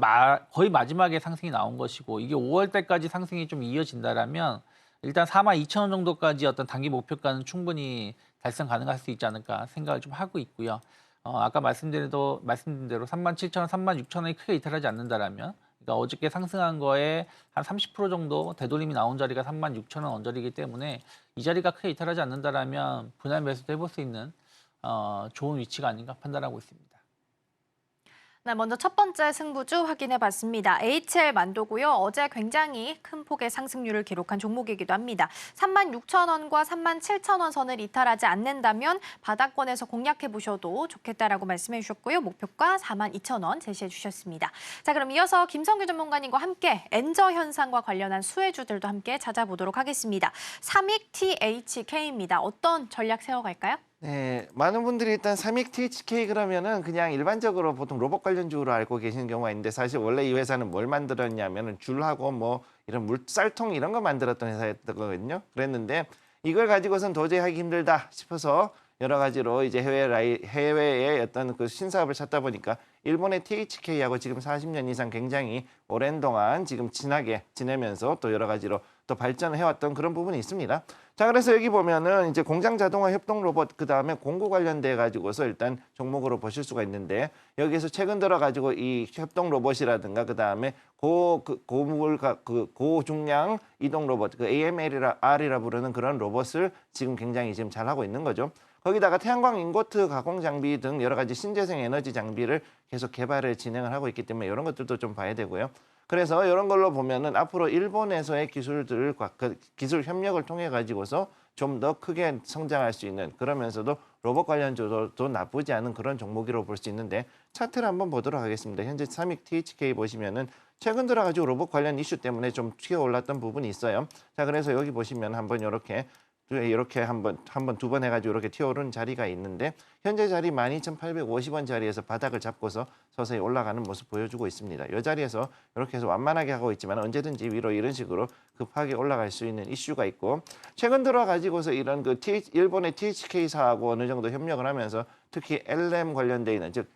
거의 마지막에 상승이 나온 것이고, 이게 5월 때까지 상승이 좀 이어진다라면 일단 42,000원 정도까지 어떤 단기 목표가는 충분히 달성 가능할 수 있지 않을까 생각을 좀 하고 있고요. 아까 말씀드린 대로 37,000원, 36,000원이 크게 이탈하지 않는다라면, 그러니까 어저께 상승한 거에 한 30% 정도 되돌림이 나온 자리가 36,000원 언저리이기 때문에 이 자리가 크게 이탈하지 않는다라면 분할 매수도 해볼 수 있는 좋은 위치가 아닌가 판단하고 있습니다. 네, 먼저 첫 번째 승부주 확인해 봤습니다. HL 만도고요. 어제 굉장히 큰 폭의 상승률을 기록한 종목이기도 합니다. 36,000원과 37,000원 선을 이탈하지 않는다면 바닥권에서 공략해 보셔도 좋겠다라고 말씀해 주셨고요. 목표가 42,000원 제시해 주셨습니다. 자, 그럼 이어서 김성규 전문가님과 함께 엔저 현상과 관련한 수혜주들도 함께 찾아보도록 하겠습니다. 삼익 THK입니다. 어떤 전략 세워갈까요? 네, 많은 분들이 일단 삼익 THK 그러면은 그냥 일반적으로 보통 로봇 관련주로 알고 계시는 경우가 있는데, 사실 원래 이 회사는 뭘 만들었냐면은 줄하고 뭐 이런 물살통 이런 거 만들었던 회사였거든요. 그랬는데 이걸 가지고선 도저히 하기 힘들다 싶어서 여러 가지로 이제 해외의 어떤 그 신사업을 찾다 보니까 일본의 THK하고 지금 40년 이상 굉장히 오랜 동안 지금 친하게 지내면서 또 여러 가지로 또 발전을 해왔던 그런 부분이 있습니다. 자, 그래서 여기 보면은 이제 공장 자동화 협동 로봇, 그 다음에 공구 관련돼 가지고서 일단 종목으로 보실 수가 있는데, 여기서 최근 들어 가지고 이 협동 로봇이라든가 그 다음에 고중량 이동 로봇, 그 AMR이라 부르는 그런 로봇을 지금 굉장히 지금 잘 하고 있는 거죠. 거기다가 태양광 인고트 가공 장비 등 여러 가지 신재생 에너지 장비를 계속 개발을 진행을 하고 있기 때문에 이런 것들도 좀 봐야 되고요. 그래서 이런 걸로 보면은 앞으로 일본에서의 기술들과 그 기술 협력을 통해 가지고서 좀 더 크게 성장할 수 있는, 그러면서도 로봇 관련주도 나쁘지 않은 그런 종목이라고 볼 수 있는데, 차트를 한번 보도록 하겠습니다. 현재 삼익 THK 보시면은 최근 들어 가지고 로봇 관련 이슈 때문에 좀 튀어 올랐던 부분이 있어요. 자, 그래서 여기 보시면 한번 이렇게 두 번 해가지고 이렇게 튀어오른 자리가 있는데, 현재 자리 12,850원 자리에서 바닥을 잡고서 서서히 올라가는 모습 보여주고 있습니다. 이 자리에서 이렇게 해서 완만하게 하고 있지만 언제든지 위로 이런 식으로 급하게 올라갈 수 있는 이슈가 있고, 최근 들어 가지고서 이런 일본의 THK사하고 어느 정도 협력을 하면서 특히 LM 관련돼 있는, 즉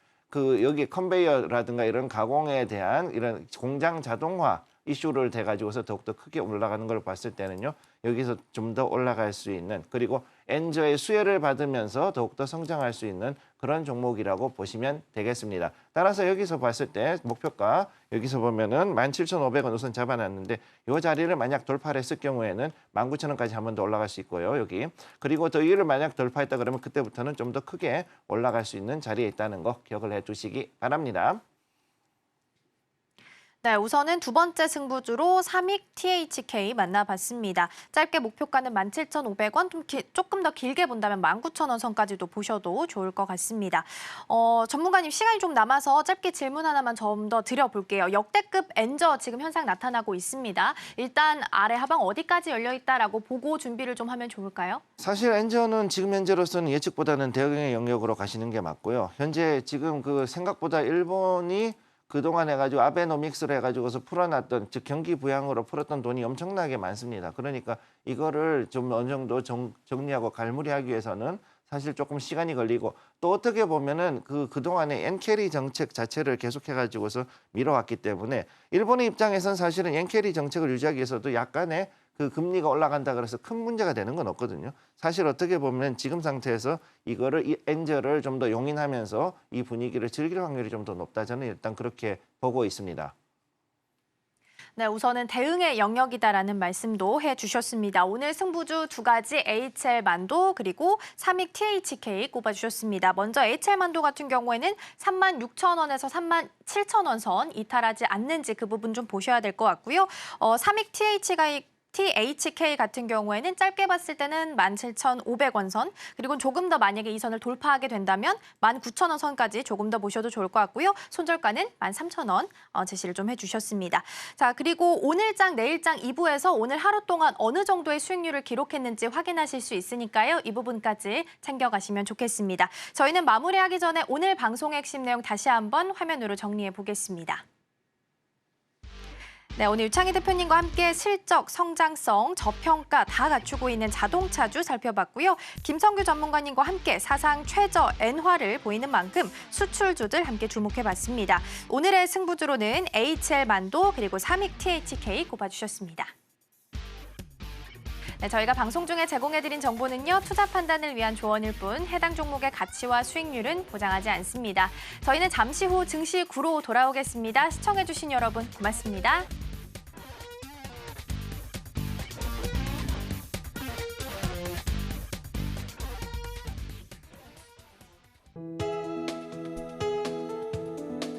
여기 컨베이어라든가 이런 가공에 대한 이런 공장 자동화 이슈를 대 가지고서 더욱더 크게 올라가는 걸 봤을 때는요, 여기서 좀 더 올라갈 수 있는, 그리고 엔저의 수혜를 받으면서 더욱더 성장할 수 있는 그런 종목이라고 보시면 되겠습니다. 따라서 여기서 봤을 때 목표가 여기서 보면은 17,500원 우선 잡아놨는데, 이 자리를 만약 돌파를 했을 경우에는 19,000원까지 한 번 더 올라갈 수 있고요, 여기. 그리고 더 위를 만약 돌파했다 그러면 그때부터는 좀 더 크게 올라갈 수 있는 자리에 있다는 거 기억을 해두시기 바랍니다. 네, 우선은 두 번째 승부주로 삼익 THK 만나봤습니다. 짧게 목표가는 17,500원, 조금 더 길게 본다면 19,000원 선까지도 보셔도 좋을 것 같습니다. 전문가님 시간이 좀 남아서 짧게 질문 하나만 좀 더 드려볼게요. 역대급 엔저 지금 현상 나타나고 있습니다. 일단 아래 하방 어디까지 열려있다라고 보고 준비를 좀 하면 좋을까요? 사실 엔저는 지금 현재로서는 예측보다는 대응의 영역으로 가시는 게 맞고요. 현재 지금 생각보다 일본이 그동안 해가지고 아베노믹스를 해가지고서 풀어놨던, 즉 경기 부양으로 풀었던 돈이 엄청나게 많습니다. 그러니까 이거를 좀 어느 정도 정리하고 갈무리하기 위해서는 사실 조금 시간이 걸리고, 또 어떻게 보면은 그동안의 엔캐리 정책 자체를 계속해가지고서 밀어왔기 때문에 일본의 입장에선 사실은 엔캐리 정책을 유지하기 위해서도 약간의 금리가 올라간다 그래서 큰 문제가 되는 건 없거든요. 사실 어떻게 보면 지금 상태에서 이 엔저를 좀 더 용인하면서 이 분위기를 즐길 확률이 좀 더 높다, 저는 일단 그렇게 보고 있습니다. 네, 우선은 대응의 영역이다라는 말씀도 해주셨습니다. 오늘 승부주 두 가지 HL 만도 그리고 삼익 THK 꼽아주셨습니다. 먼저 HL 만도 같은 경우에는 36,000원에서 37,000원 선 이탈하지 않는지 그 부분 좀 보셔야 될 것 같고요. 삼익 THK THK 같은 경우에는 짧게 봤을 때는 17,500원 선, 그리고 조금 더 만약에 이 선을 돌파하게 된다면 19,000원 선까지 조금 더 보셔도 좋을 것 같고요. 손절가는 13,000원 제시를 좀 해주셨습니다. 자, 그리고 오늘장, 내일장 2부에서 오늘 하루 동안 어느 정도의 수익률을 기록했는지 확인하실 수 있으니까요. 이 부분까지 챙겨가시면 좋겠습니다. 저희는 마무리하기 전에 오늘 방송의 핵심 내용 다시 한번 화면으로 정리해 보겠습니다. 네, 오늘 유창희 대표님과 함께 실적, 성장성, 저평가 다 갖추고 있는 자동차주 살펴봤고요. 김성규 전문가님과 함께 사상 최저 엔화를 보이는 만큼 수출주들 함께 주목해봤습니다. 오늘의 승부주로는 HL만도 그리고 삼익 THK 꼽아주셨습니다. 네, 저희가 방송 중에 제공해드린 정보는요. 투자 판단을 위한 조언일 뿐 해당 종목의 가치와 수익률은 보장하지 않습니다. 저희는 잠시 후 증시 구로 돌아오겠습니다. 시청해주신 여러분 고맙습니다.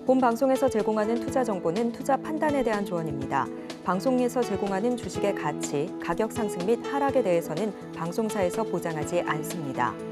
본 방송에서 제공하는 투자 정보는 투자 판단에 대한 조언입니다. 방송에서 제공하는 주식의 가치, 가격 상승 및 하락에 대해서는 방송사에서 보장하지 않습니다.